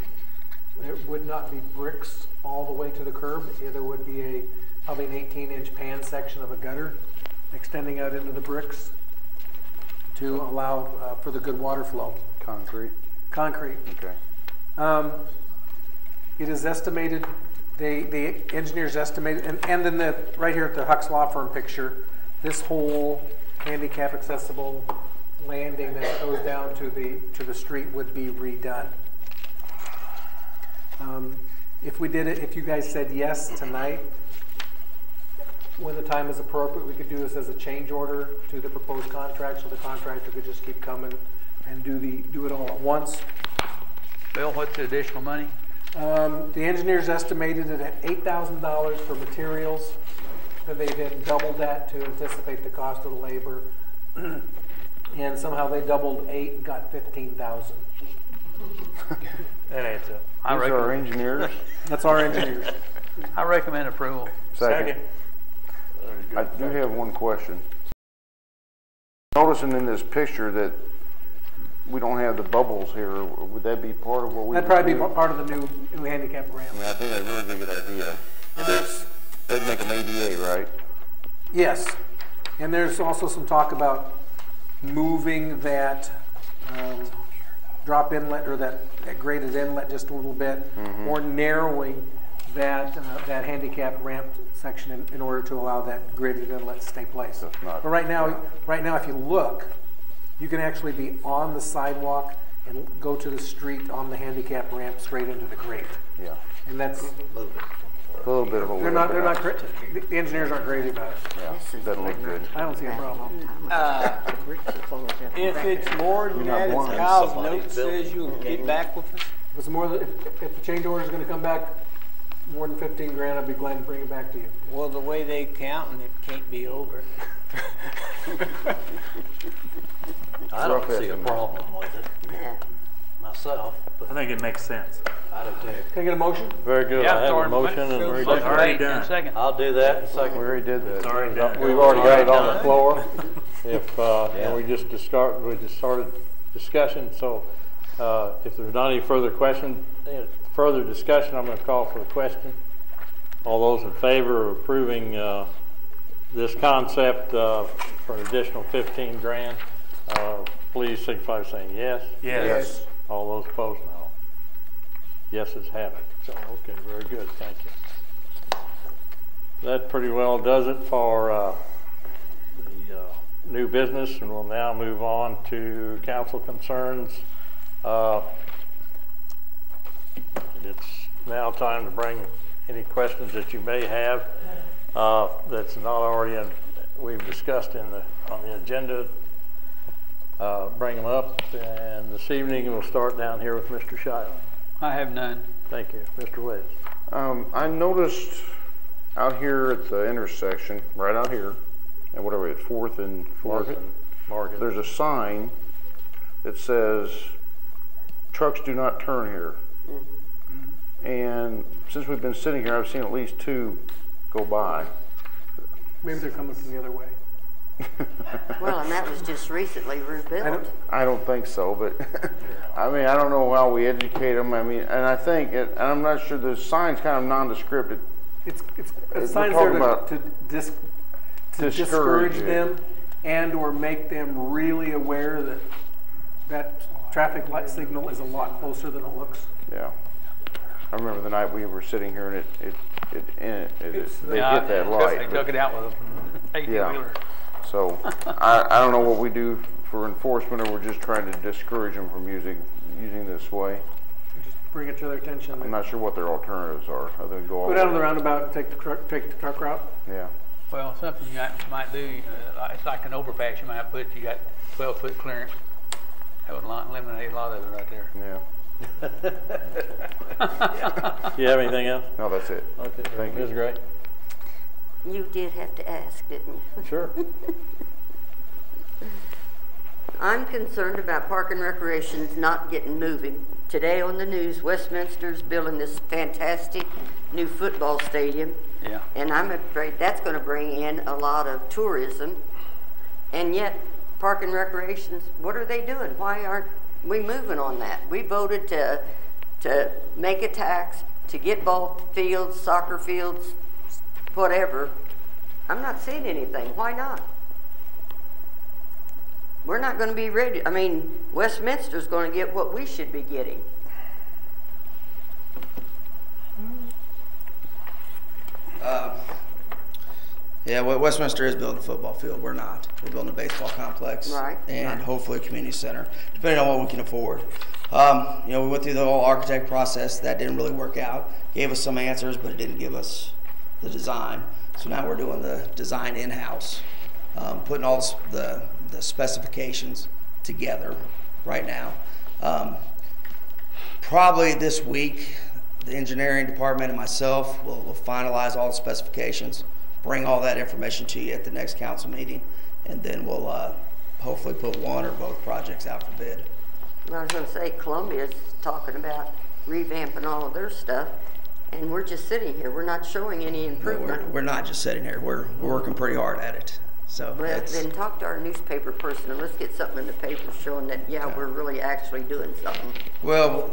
It would not be bricks all the way to the curb. There would be probably an 18-inch pan section of a gutter extending out into the bricks to allow for the good water flow. Concrete? Concrete. Okay. It is estimated, the engineers estimated, and then right here at the Huck's Law Firm picture, this whole handicap accessible landing that goes down to the street would be redone. If we did it, if you guys said yes tonight, when the time is appropriate, we could do this as a change order to the proposed contract, so the contractor could just keep coming and do it all at once. Bill, what's the additional money? The engineers estimated it at $8,000 for materials. Then they then doubled that to anticipate the cost of the labor. And somehow they doubled 8 and got 15,000. That ain't it. These are our engineers. That's our engineers. I recommend approval. Second. I do have one question. Noticing in this picture that we don't have the bubbles here, would that be part of what we That'd probably be part of the new handicap ramp. I mean, I think that's a really good idea. That'd make them ADA, right? Yes. And there's also some talk about moving that drop inlet or that graded inlet just a little bit, or narrowing that handicap ramp section in order to allow that graded inlet to stay place. But right now, if you look, you can actually be on the sidewalk and go to the street on the handicap ramp straight into the grate. Yeah. And that's, A little bit of a they're not, the engineers aren't crazy about it. Yeah, doesn't look good. I don't see a problem. If it's more than that, as Kyle's note says, you'll get back with us. If it's more than, if the change order is gonna come back more than 15 grand, I'd be glad to bring it back to you. Well, the way they counting, it can't be over. I don't see a problem with it myself. I think it makes sense. I do too. Can I get a motion? Very good. I have a motion and Already done. I'll do that in a second. We already did that. It's already done. we've already got it on the floor. If and we just started discussion. So if there's not any further discussion, I'm going to call for the question. All those in favor of approving this concept for an additional 15 grand, please signify by saying yes. Yes. All those opposed, no. Yeses have it. So, okay, very good. Thank you. That pretty well does it for the new business, and we'll now move on to council concerns. It's now time to bring any questions that you may have that's not already we've discussed on the agenda. Bring them up, and this evening we'll start down here with Mr. Shiley. I have none. Thank you. Mr. West. I noticed out here at the intersection, right out here, and whatever it's 4th and Market, there's a sign that says, trucks do not turn here. Mm-hmm. And since we've been sitting here, I've seen at least 2 go by. Maybe they're coming from the other way. Well, and that was just recently rebuilt. I don't think so, but I mean, I don't know how we educate them. I mean, and I think, and I'm not sure, the sign's kind of nondescript. It's signs there to discourage them and or make them really aware that that traffic light signal is a lot closer than it looks. Yeah. I remember the night we were sitting here and they hit that light. They took it out with a 18-wheeler. So I don't know what we do for enforcement, or we're just trying to discourage them from using this way. Just bring it to their attention. I'm not sure what their alternatives are. Other than go down to the roundabout and take the truck route. Yeah. Well, something you might do, it's like an overpass. You might put, you got 12-foot clearance. That would eliminate a lot of it right there. Yeah. Do you have anything else? No, that's it. Okay. Thank you. Ms. Gray? You did have to ask, didn't you? Sure. I'm concerned about Park and Recreation's not getting moving. Today on the news, Westminster's building this fantastic new football stadium. Yeah. And I'm afraid that's going to bring in a lot of tourism. And yet, Park and Recreation's, what are they doing? Why aren't we moving on that? We voted to make a tax to get ball fields, soccer fields, whatever. I'm not seeing anything. Why not? We're not going to be ready. I mean, Westminster's going to get what we should be getting. Yeah, well, Westminster is building a football field. We're not. We're building a baseball complex. Right. And hopefully a community center, depending on what we can afford. We went through the whole architect process. That didn't really work out. Gave us some answers, but it didn't give us the design. So now we're doing the design in-house, putting all the specifications together right now. Probably this week, the engineering department and myself will finalize all the specifications, bring all that information to you at the next council meeting, and then we'll hopefully put one or both projects out for bid. I was going to say, Columbia's talking about revamping all of their stuff, and we're just sitting here. We're not showing any improvement. No, we're not just sitting here. We're working pretty hard at it. So well, then talk to our newspaper person and let's get something in the paper showing that, yeah, we're really actually doing something. Well,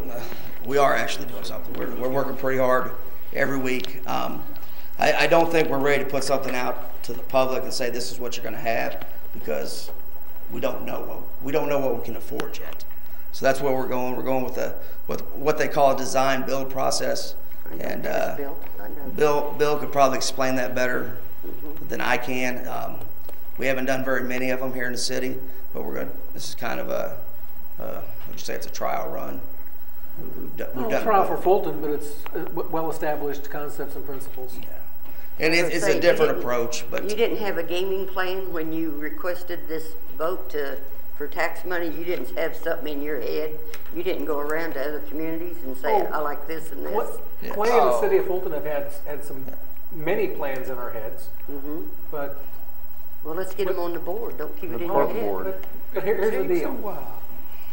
we are actually doing something. We're working pretty hard every week. I don't think we're ready to put something out to the public and say this is what you're going to have, because we don't know what we can afford yet. So that's where we're going. We're going with what they call a design build process. And Bill could probably explain that better than I can. We haven't done very many of them here in the city, but this is kind of a would you say it's a trial run? We've done trial for Fulton, but it's well-established concepts and principles. Yeah. And it's a different approach. But you didn't have a gaming plan when you requested this vote for tax money? You didn't have something in your head? You didn't go around to other communities and say, I like this and this? Clay and the city of Fulton have had many plans in our heads, but... Well, let's get them on the board. Don't keep it in your head. But here's the deal.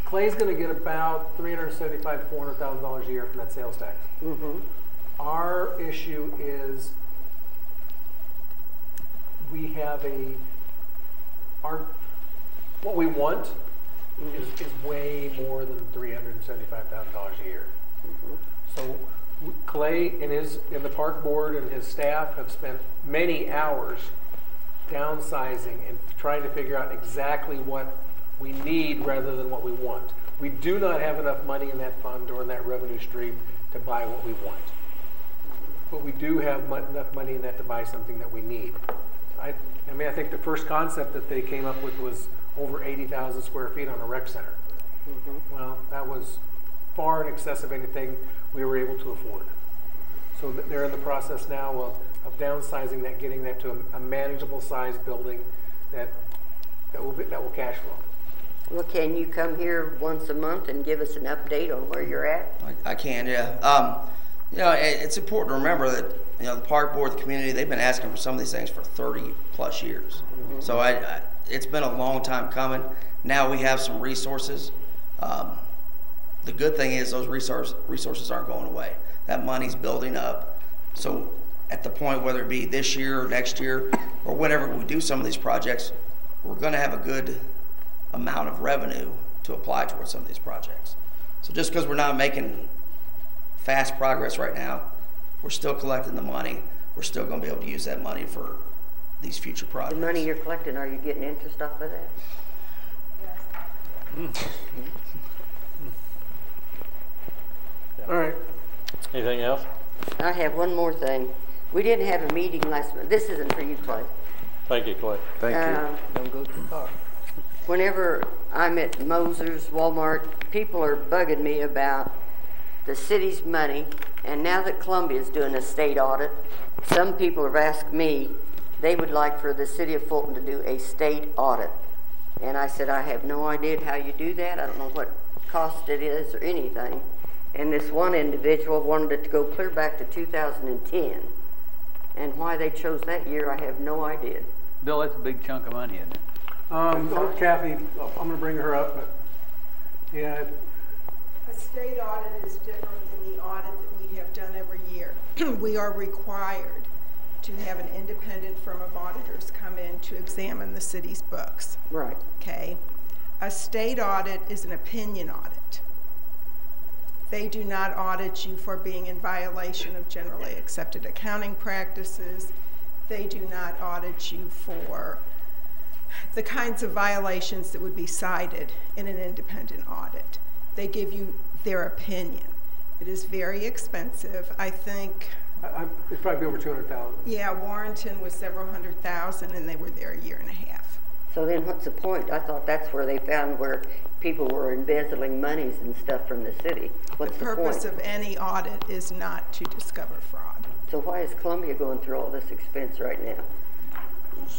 Clay's going to get about $375,000 to $400,000 a year from that sales tax. Our issue is we have what we want is way more than $375,000 a year. So Clay and the park board and his staff have spent many hours downsizing and trying to figure out exactly what we need rather than what we want. We do not have enough money in that fund or in that revenue stream to buy what we want. But we do have enough money in that to buy something that we need. I think the first concept that they came up with was over 80,000 square feet on a rec center. Well, that was far in excess of anything we were able to afford. So they're in the process now of downsizing that, getting that to a manageable size building that will cash flow. Well, can you come here once a month and give us an update on where you're at? I can, yeah. It's important to remember that the park board, the community, they've been asking for some of these things for 30 plus years. So it's been a long time coming. Now we have some resources. The good thing is those resources aren't going away. That money's building up. So at the point, whether it be this year or next year or whenever we do some of these projects, we're going to have a good amount of revenue to apply towards some of these projects. So just because we're not making fast progress right now, we're still collecting the money. We're still going to be able to use that money for these future projects. The money you're collecting, are you getting interest off of that? Yes. All right. Anything else? I have one more thing. We didn't have a meeting last month. This isn't for you, Clay. Thank you, Clay. Thank you. Don't go too far. Whenever I'm at Moser's, Walmart, people are bugging me about the city's money, and now that Columbia's doing a state audit, some people have asked me they would like for the city of Fulton to do a state audit. And I said, I have no idea how you do that. I don't know what cost it is or anything. And this one individual wanted it to go clear back to 2010. And why they chose that year, I have no idea. Bill, that's a big chunk of money, isn't it? Kathy, I'm going to bring her up, but yeah. A state audit is different than the audit that we have done every year. We are required to have an independent firm of auditors come in to examine the city's books. Right. Okay. A state audit is an opinion audit. They do not audit you for being in violation of generally accepted accounting practices. They do not audit you for the kinds of violations that would be cited in an independent audit. They give you their opinion. It is very expensive. I think it's probably over 200,000. Yeah, Warrenton was several $100,000, and they were there a year and a half. So then what's the point? I thought that's where they found where people were embezzling monies and stuff from the city. What's the point? The purpose of any audit is not to discover fraud. So why is Columbia going through all this expense right now?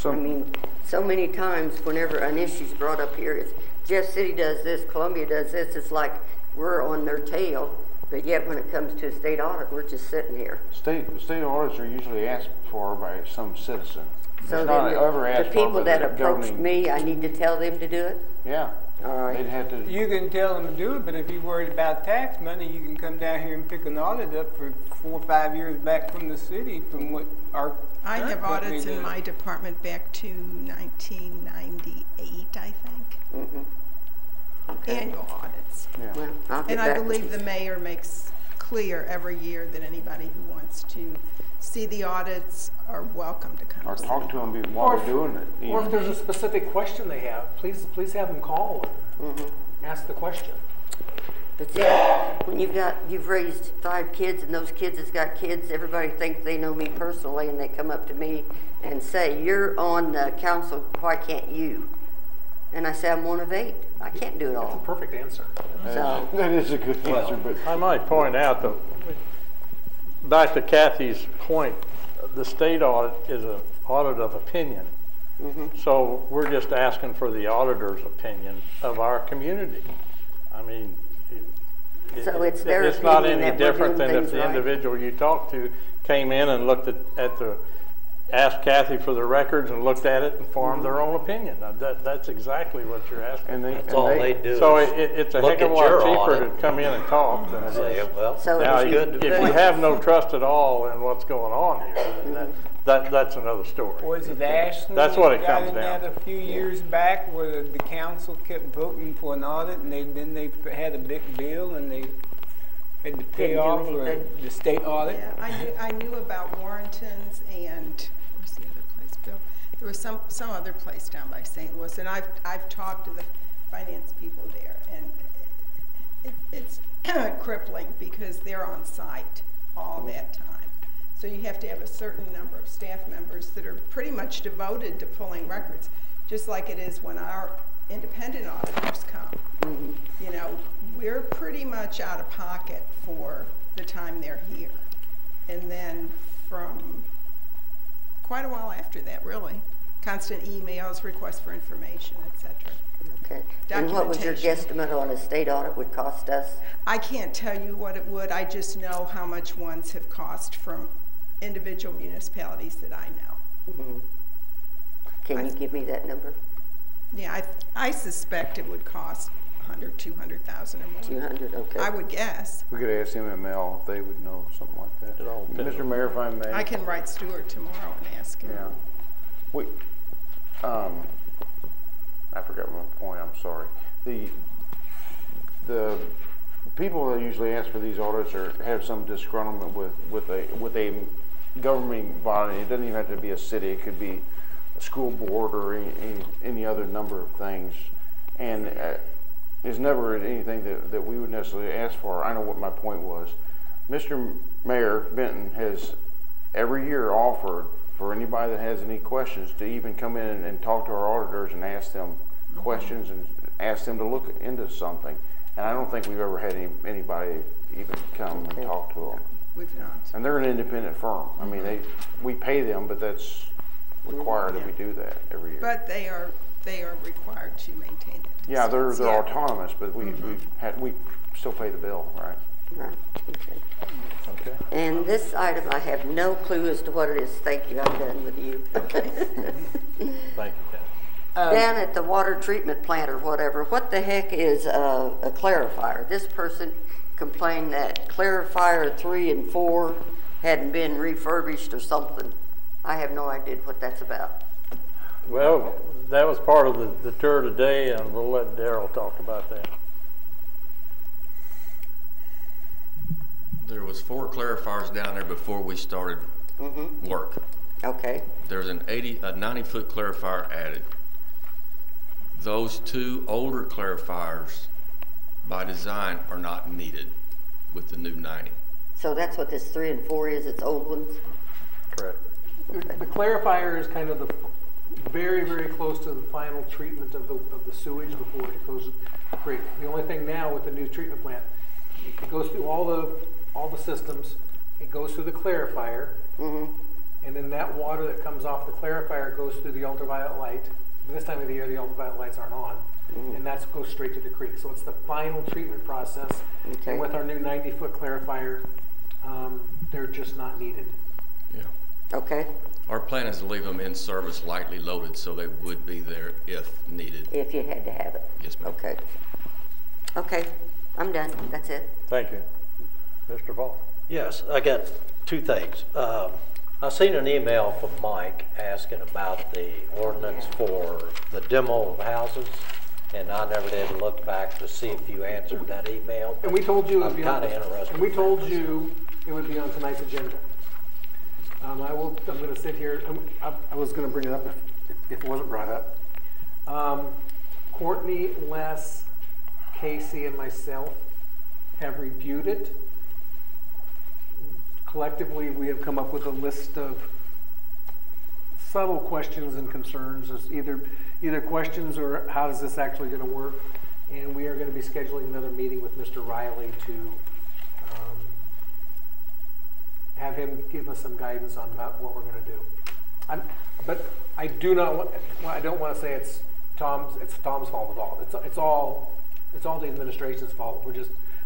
I mean, so many times whenever an issue's brought up here, it's Jeff City does this, Columbia does this. It's like we're on their tail, but yet when it comes to a state audit, we're just sitting here. State audits are usually asked for by some citizen. So it's not ever asked the people for that approach me, I need to tell them to do it? Yeah. All right. They'd have to. You can tell them to do it, but if you're worried about tax money, you can come down here and pick an audit up for 4 or 5 years back from the city from what our I have audits in does. my department back to 1998, I think. Okay. Annual audits. Yeah. Well, And I believe the mayor makes clear every year that anybody who wants to see the audits are welcome to come. Or to talk City to Hall. them while they're doing it. Or if there's a specific question they have, please have them call and ask the question. But see, when you've raised 5 kids and those kids has got kids, everybody thinks they know me personally and they come up to me and say, you're on the council, why can't you? And I say I'm one of 8. I can't do it That's a all. perfect answer. So, That is a good answer, but I might point out that, back to Kathy's point, the state audit is an audit of opinion. So we're just asking for the auditor's opinion of our community. I mean, So it's their it's not opinion any that we're different doing than if things the right. individual you talked to came in and looked at the, asked Kathy for the records and looked at it and formed their own opinion. Now, that's exactly what you're asking. That's all they do. So is it's a look heck of a at lot your cheaper audit to come in and talk than it say, is. well, So Now, it's good to if me. you have no trust at all in what's going on here, that's another story. Was it Ashland? That's what it that got comes in down that a few years back where the council kept voting for an audit and then they had a big bill and they had to pay Didn't do off for anything. the state audit? Yeah, I knew about Warrenton's and, where's the other place, Bill? There was some other place down by St. Louis, and I've talked to the finance people there, and it's crippling because they're on site all that time. So you have to have a certain number of staff members that are pretty much devoted to pulling records, just like it is when our independent auditors come. You know, we're pretty much out of pocket for the time they're here. And then from quite a while after that, really, constant emails, requests for information, etc. Okay. And what was your guesstimate on a state audit would cost us? I can't tell you what it would. I just know how much ones have cost from individual municipalities that I know. Can you give me that number? Yeah, I suspect it would cost 100, 200,000 or more. 200, okay. I would guess. we could ask MML if they would know something like that. Mr. Mayor, if I may. I can write Stuart tomorrow and ask him. Yeah. We, I forgot my point, I'm sorry. The people that usually ask for these audits have some disgruntlement with a governing body. It doesn't even have to be a city, it could be a school board or any other number of things. And it's never anything that we would necessarily ask for. I know what my point was. Mr. Mayor Benton has every year offered for anybody that has any questions to even come in and talk to our auditors and ask them questions and ask them to look into something. And I don't think we've ever had anybody even come and talk to them. We've not. And they're an independent firm. I mean, we pay them, but that's required that we do that every year. But they are required to maintain it. Yeah, they're autonomous, but we still pay the bill, right? Right, okay. Okay. And this item, I have no clue as to what it is. Thank you, I'm done with you. Thank you, Kathy. Down at the water treatment plant or whatever, what the heck is a clarifier? This person complained that clarifier 3 and 4 hadn't been refurbished or something. I have no idea what that's about. Well, that was part of the tour today, and we'll let Daryl talk about that. There was 4 clarifiers down there before we started work. Okay. There's a 90-foot clarifier added. Those 2 older clarifiers, by design, are not needed with the new 90. So that's what this 3 and 4 is, it's old ones? Correct. The clarifier is kind of the very, very close to the final treatment of the sewage before it goes to the creek. The only thing now with the new treatment plant, it goes through all the systems. It goes through the clarifier, and then that water that comes off the clarifier goes through the ultraviolet light. This time of the year, the ultraviolet lights aren't on, and that goes straight to the creek. So it's the final treatment process. Okay. And with our new 90-foot clarifier, they're just not needed. Yeah. Okay. Our plan is to leave them in service lightly loaded so they would be there if needed. If you had to have it. Yes, ma'am. Okay. Okay, I'm done. That's it. Thank you. Mr. Ball. Yes, I got 2 things. I seen an email from Mike asking about the ordinance for the demo of houses, and I never did look back to see if you answered that email. And we told you it would be kind of interested. And we told you it would be on tonight's agenda. I'm going to sit here. I was going to bring it up if it wasn't brought up. Courtney, Les, Casey, and myself have reviewed it. Collectively, we have come up with a list of subtle questions and concerns, as either questions or how is this actually going to work. And we are going to be scheduling another meeting with Mr. Riley to have him give us some guidance on about what we're going to do. But I do not want, I don't want to say it's Tom's fault at all. It's all the administration's fault.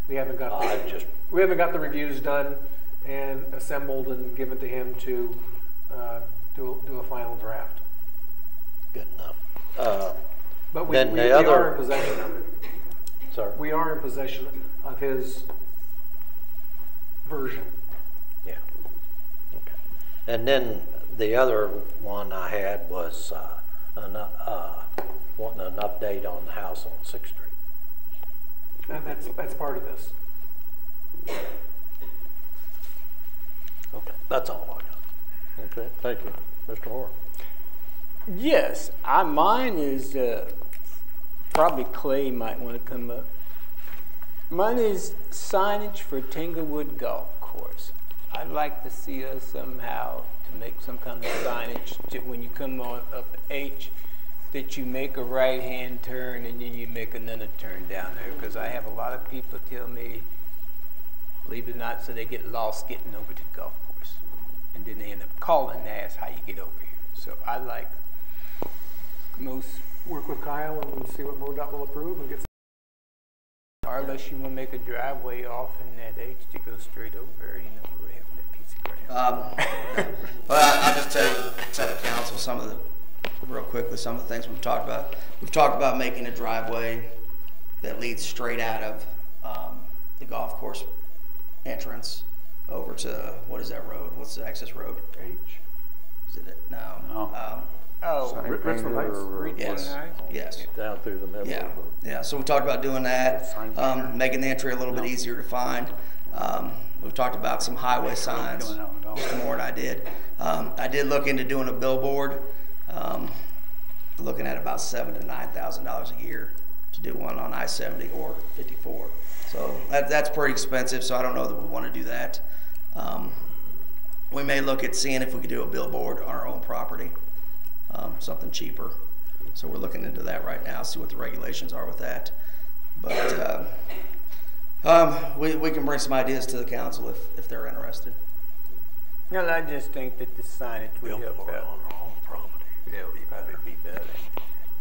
We haven't got the reviews done and assembled and given to him to do a final draft. Good enough. But we are in possession of it. Sorry. We are in possession of his version. Yeah. Okay. And then the other one I had was wanting an update on the house on 6th Street. And that's part of this. Okay, that's all I got. Okay, thank you. Mr. Moore. Yes, mine is probably Clay might want to come up. Mine is signage for Tinga Golf Course. I'd like to see us somehow to make some kind of signage when you come on up H, that you make a right-hand turn and then you make another turn down there. Because I have a lot of people tell me, believe it or not, so they get lost getting over to the golf course. And then they end up calling and ask how you get over here. So I like most work with Kyle and see what MoDOT will approve and get. Or unless you want to make a driveway off in that H to go straight over, you know, where we have that piece of ground. Well, I'll just tell you, to the council, some of the things we've talked about. We've talked about making a driveway that leads straight out of the golf course entrance over to, what is that road? What's the access road? H. Is it? No. Richland Heights. Yes. Down through the middle. Yeah. Yeah. So we talked about doing that, making the entry a little bit easier to find. We've talked about some highway signs. Mr. Moore and I did. I did look into doing a billboard. Looking at about $7,000 to $9,000 a year to do one on I-70 or 54. So that's pretty expensive. So I don't know that we want to do that. We may look at seeing if we could do a billboard on our own property, something cheaper. So we're looking into that right now, see what the regulations are with that. But we can bring some ideas to the council if they're interested. Well, I just think that the signage would help out. On our own property. Yeah, would probably be better.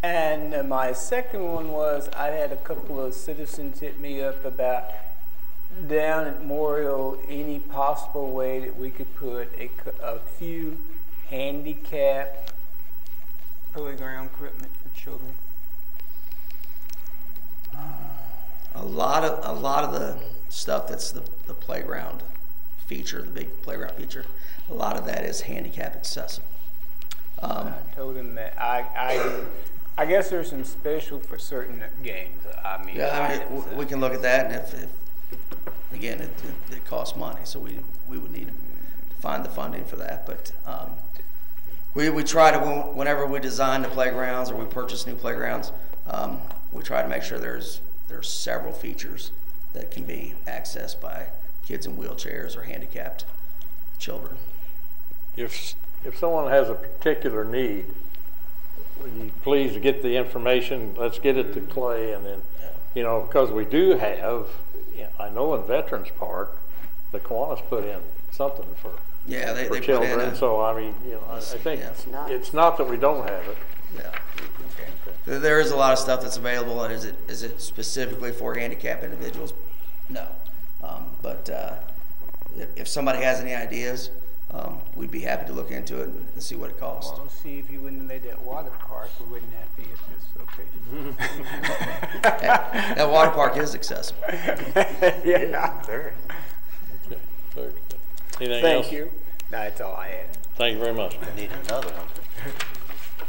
And my second one was I had a couple of citizens hit me up about down at Memorial any possible way that we could put a few handicap playground equipment for children. A lot of the stuff that's the playground feature, the big playground feature, a lot of that is handicap accessible. I told him that I guess there's some special for certain games. I mean, we can look at that, and if again it costs money, so we would need to find the funding for that. But we try to, whenever we design the playgrounds or we purchase new playgrounds, we try to make sure there's several features that can be accessed by kids in wheelchairs or handicapped children. If someone has a particular need, would you please get the information? Let's get it to Clay, and then, because we do have, I know in Veterans Park, the Kiwanis put in something for they children. put in So I mean, I think it's not that we don't have it. Yeah. There is a lot of stuff that's available. Is it specifically for handicapped individuals? No. But if somebody has any ideas, we'd be happy to look into it and see what it costs. Well, see if you wouldn't have made that water park, we wouldn't have to be okay. That water park is accessible. Yeah, very. Okay, very good. Anything else? Thank you. No, that's all I had. Thank you very much. I need another one.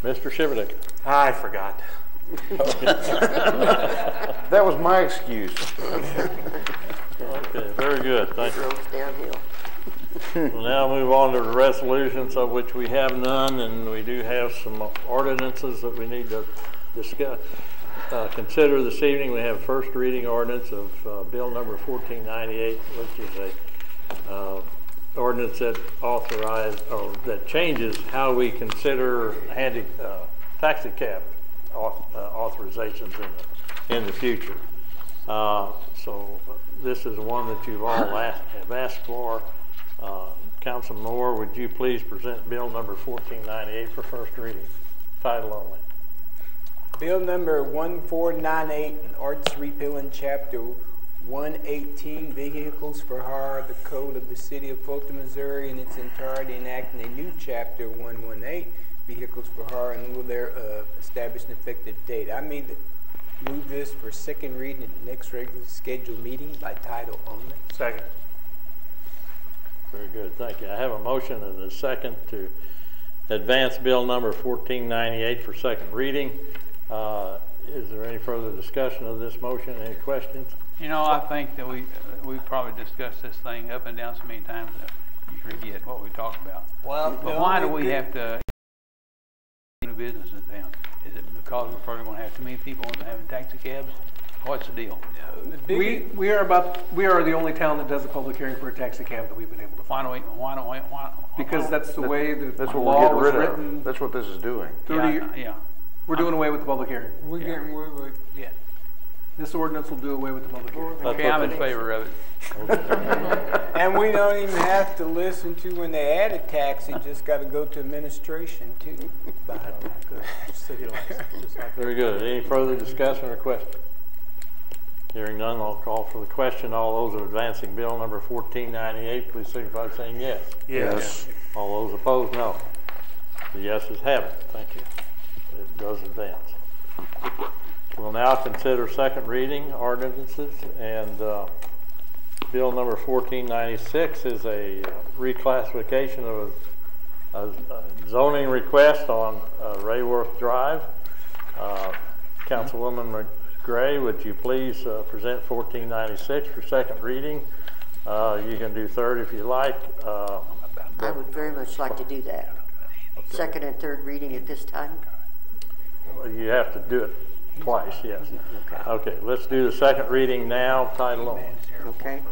Mr. Shiverdick. I forgot. That was my excuse. Okay, very good. Thank you. Downhill. We'll now move on to the resolutions, of which we have none, and we do have some ordinances that we need to discuss. Consider this evening. We have first reading ordinance of bill number 1498, which is a ordinance ordinance that that changes how we consider taxi cab authorizations in the future. So this is one that you've all have asked for. Councilman Moore, would you please present bill number 1498 for first reading, title only? Bill number 1498, an ordinance repealing chapter 118, vehicles for hire, the code of the city of Fulton, Missouri in its entirety, enacting a new chapter 118, vehicles for hire, and will thereof establish an effective date. I move this for second reading at the next regularly scheduled meeting by title only. Second. Very good, thank you. I have a motion and a second to advance bill number 1498 for second reading. Is there any further discussion of this motion? Any questions? You know, I think that we probably discussed this thing up and down so many times that you forget what we talked about. Well, but why do we have to do business in town? Is it because we're probably going to have too many people having taxi cabs? What's the deal? We are the only town that does a public hearing for a taxi cab that we've been able to find. Why? Because that's the way the That's what law we're was getting rid written. of. That's what this is doing. Yeah. We're doing away with the public hearing. We're getting rid of it. Yeah. This ordinance will do away with the public hearing. Okay, I'm in favor of it. And we don't even have to listen to when they add a tax. You just got to go to administration too. City license. Very good. Any further discussion or question? Hearing none, I'll call for the question. All those advancing bill number 1498, please signify by saying yes. Yes. All those opposed, no. The yeses have it. Thank you. It does advance. We'll now consider second reading ordinances, and bill number 1496 is a reclassification of a zoning request on Rayworth Drive. Councilwoman Gray, would you please present 1496 for second reading? You can do third if you like. I would very much like to do that. Okay. Second and third reading at this time? You have to do it twice, yes. Okay, let's do the second reading now, title only. Okay.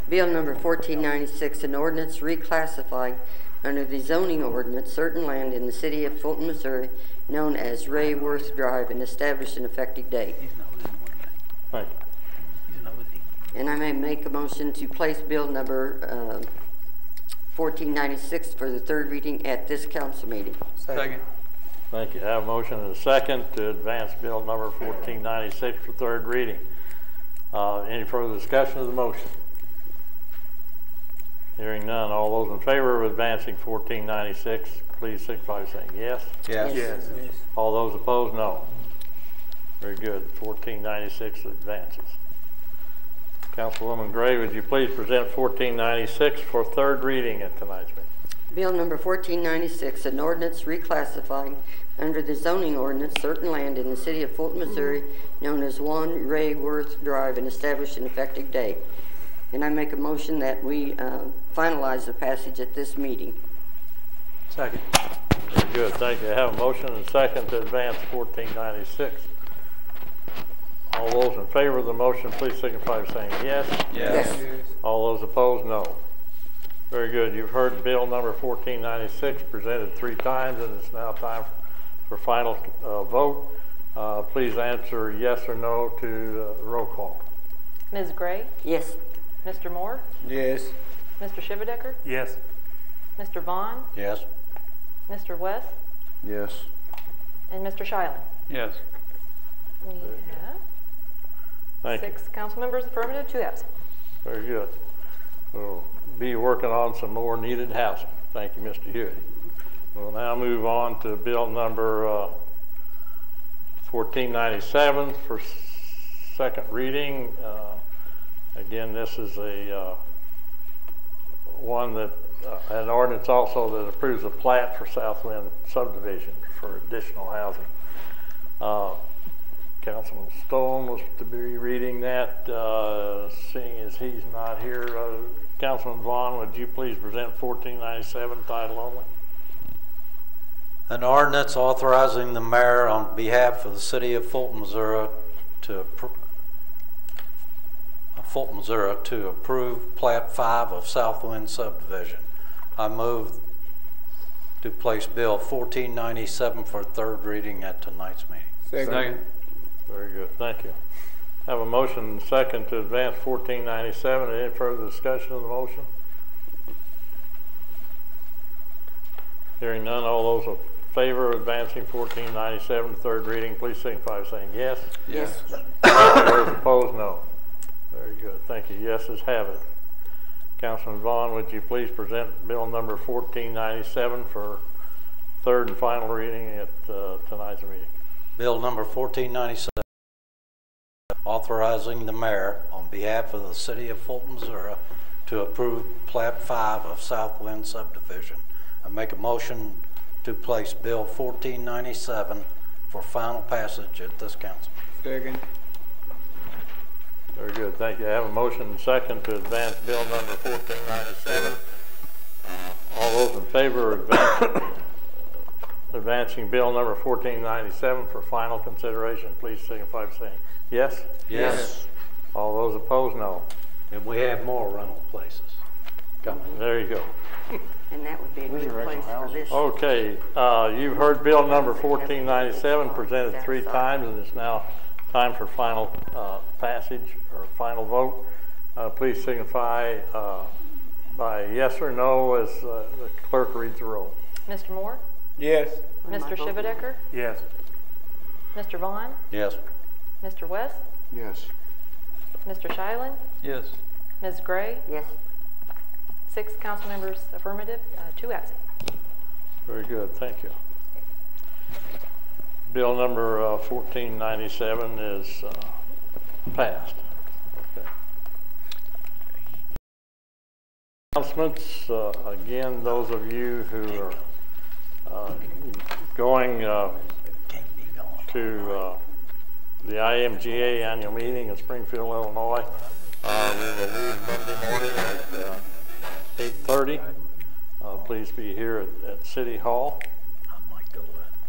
Bill number 1496, an ordinance reclassifying under the zoning ordinance certain land in the city of Fulton, Missouri, known as Rayworth Drive, and establish an effective date. Thank you. And I may make a motion to place bill number 1496 for the third reading at this council meeting. Second. Thank you. I have a motion and a second to advance bill number 1496 for third reading. Any further discussion of the motion? Hearing none, all those in favor of advancing 1496, please signify by saying yes. Yes. Yes. All those opposed, no. Very good. 1496 advances. Councilwoman Gray, would you please present 1496 for third reading at tonight's meeting? Bill number 1496, an ordinance reclassifying under the zoning ordinance certain land in the city of Fulton, Missouri, known as 1 Rayworth Drive, and establish an effective date. And I make a motion that we finalize the passage at this meeting. Second. Very good. Thank you. I have a motion and a second to advance 1496. All those in favor of the motion, please signify by saying yes. Yes. All those opposed, no. Very good. You've heard bill number 1496 presented 3 times, and it's now time for final vote. Please answer yes or no to roll call. Ms. Gray? Yes. Mr. Moore? Yes. Mr. Shivadecker? Yes. Mr. Vaughn? Yes. Mr. West? Yes. And Mr. Shilen? Yes. We have 6 council members affirmative, 2 absent. Very good. We'll be working on some more needed housing. Thank you, Mr. Hewitt. We'll now move on to bill number 1497 for second reading. Again, this is a one that an ordinance also that approves a plat for Southwind subdivision for additional housing. Councilman Stone was to be reading that. Seeing as he's not here, Councilman Vaughn, would you please present 1497 title only? An ordinance authorizing the mayor on behalf of the city of Fulton, Missouri to approve Plat 5 of Southwind subdivision. I move to place Bill 1497 for third reading at tonight's meeting. Second. Very good, thank you. Have a motion and second to advance 1497. Any further discussion of the motion? Hearing none, all those in favor of advancing 1497 to third reading, please signify by saying yes. Yes. Those opposed, no. Very good, thank you. Yeses have it. Councilman Vaughn, would you please present bill number 1497 for third and final reading at tonight's meeting? Bill number 1497, authorizing the mayor on behalf of the city of Fulton, Missouri to approve Plat 5 of Southwind subdivision. I make a motion to place Bill 1497 for final passage at this council. Second. Very good, thank you. I have a motion and second to advance bill number 1497. All those in favor of advancing bill number 1497 for final consideration, please signify by saying yes. Yes. All those opposed, no. And we have more rental places coming. There you go. And that would be a good place for this. Okay, you've heard bill number 1497 presented 3 times, and it's now time for final passage or final vote. Please signify by yes or no as the clerk reads the roll. Mr. Moore? Yes. Mr. Shivadecker? Yes. Mr. Vaughn? Yes. Mr. West? Yes. Mr. Shilen? Yes. Ms. Gray? Yes. 6 council members affirmative, 2 absent. Very good, thank you. Bill number 1497 is passed. Okay. Announcements, again, those of you who are going to the IMGA annual meeting in Springfield, Illinois, we will leave Monday morning at 8:30. Please be here at City Hall. I might go a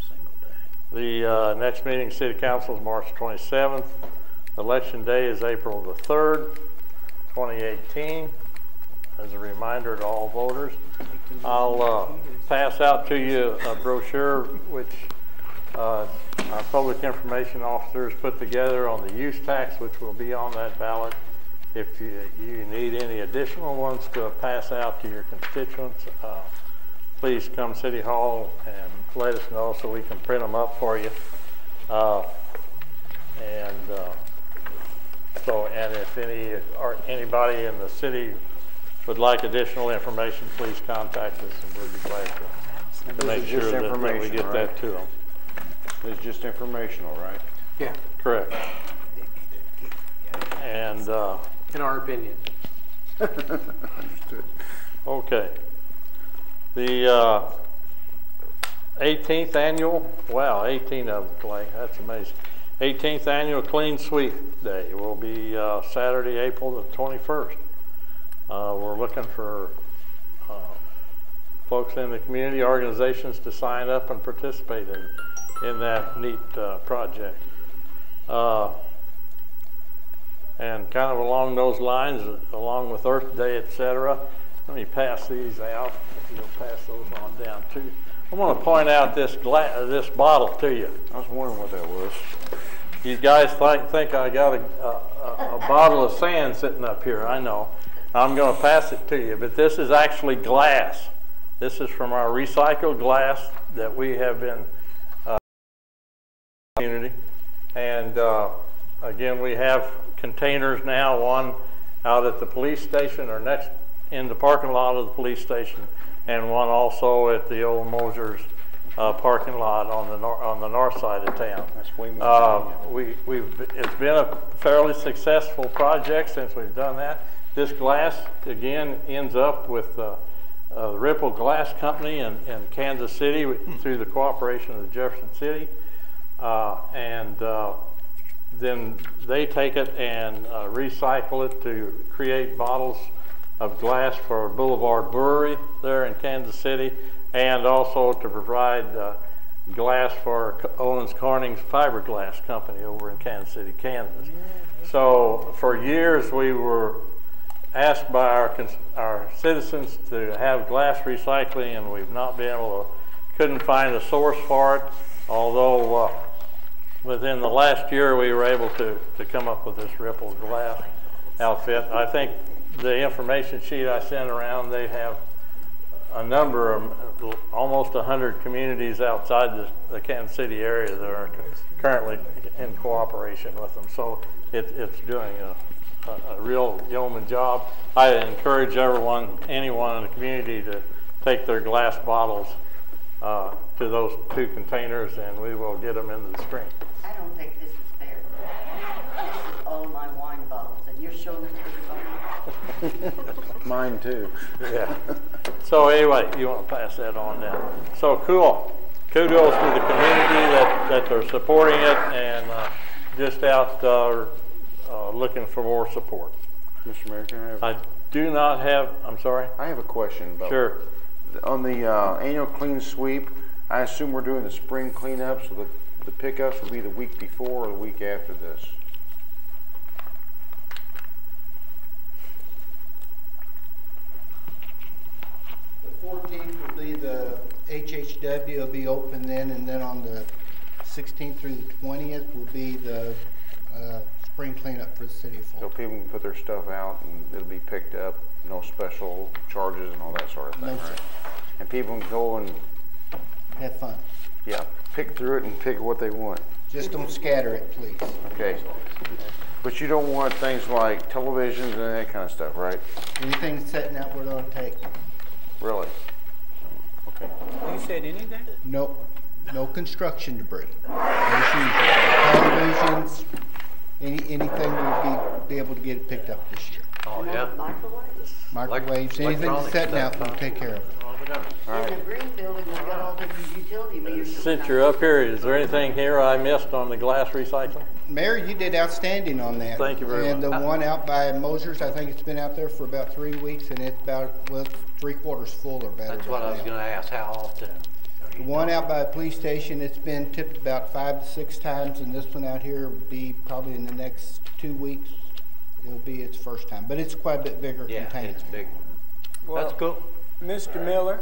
single day. The next meeting, City Council, is March 27th. Election Day is April the 3rd, 2018. As a reminder to all voters, I'll pass out to you a brochure which our public information officers put together on the use tax, which will be on that ballot. If you need any additional ones to pass out to your constituents, please come City Hall and let us know so we can print them up for you. And if anybody in the city would like additional information, please contact us, and we'll be glad to make sure that we get that to them. It's just informational, right? Yeah. Correct. And in our opinion. Understood. Okay. The 18th annual, wow, 18 of them, Clay, that's amazing. 18th annual Clean Sweep Day will be Saturday, April the 21st. We're looking for folks in the community, organizations to sign up and participate in that neat project. And kind of along those lines, along with Earth Day, etc., let me pass these out. If you'll pass those on down too. I want to point out this bottle to you. I was wondering what that was. You guys think I got a bottle of sand sitting up here. I know. I'm going to pass it to you, but this is actually glass. This is from our recycled glass that we have been community. And again, we have containers now, one out at the police station or next in the parking lot of the police station, and one also at the old Moser's parking lot on the north side of town. It's been a fairly successful project since we've done that. This glass again ends up with the Ripple Glass Company in Kansas City through the cooperation of the Jefferson City, then they take it and recycle it to create bottles of glass for Boulevard Brewery there in Kansas City, and also to provide glass for Owens Corning's Fiberglass Company over in Kansas City, Kansas. So for years we were asked by our citizens to have glass recycling, and we've not been able to, couldn't find a source for it, although within the last year we were able to come up with this Ripple glass outfit. I think the information sheet I sent around, they have a number of almost 100 communities outside the Kansas City area that are currently in cooperation with them. So it's doing a real yeoman job. I encourage anyone in the community to take their glass bottles to those 2 containers, and we will get them into the stream. I don't think this is fair. This is all my wine bottles, and you're showing it to everybody? Mine too. Yeah. So anyway, you want to pass that on now. So cool. Kudos to the community that they're supporting it, and just out looking for more support. Mr. Mayor, can I have? I do not have, I'm sorry? I have a question about. Sure. On the annual clean sweep, I assume we're doing the spring cleanup, so the pickups will be the week before or the week after this? The 14th will be the HHW will be open then, and then on the 16th through the 20th will be the spring cleanup for the city of Fulton. So people can put their stuff out and it'll be picked up, no special charges and all that sort of thing, No, right? sir. And people can go and, Have fun. yeah, pick through it and pick what they want. Just don't scatter it, please. Okay. But you don't want things like televisions and that kind of stuff, right? Anything sitting out, we're going to take. Really? Okay. You said anything? Nope. No construction debris. As usual. Televisions, anything will be able to get it picked up this year. Oh, yeah. Microwaves? Microwaves, anything electronic sitting out, stuff. we'll take care of it. In the green building, we've got all the utility meters. Since you're up here, is there anything here I missed on the glass recycling? Mayor, you did outstanding on that. Thank you very much. And the one out by Moser's, I think it's been out there for about 3 weeks, and it's about, well, 3/4 full or better. That's what I was going to ask, how often? The one out by the police station, it's been tipped about 5 to 6 times, and this one out here will be probably in the next 2 weeks. It'll be its first time, but it's quite a bit bigger container. It's big. Well, That's cool. Mr. Miller,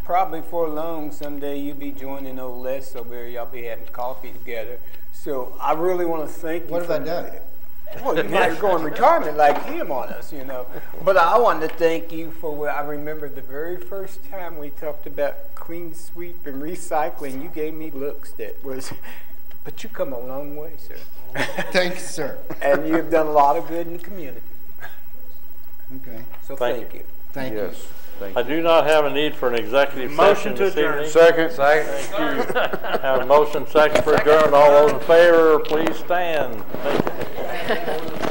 probably for long someday you'll be joining old Les over there. Y'all be having coffee together. So I really want to thank you. What have I done? Well, you might go in retirement like him on us, you know. But I wanted to thank you for what I remember the very first time we talked about clean sweep and recycling. You gave me looks that was, but you come a long way, sir. Thanks, sir. And you've done a lot of good in the community. Okay. So Thank you. Thank you. Yes. Thank I do not have a need for an executive session this evening. Second. Thank you. Have a motion second for adjournment. All those in favor, please stand. Thank you.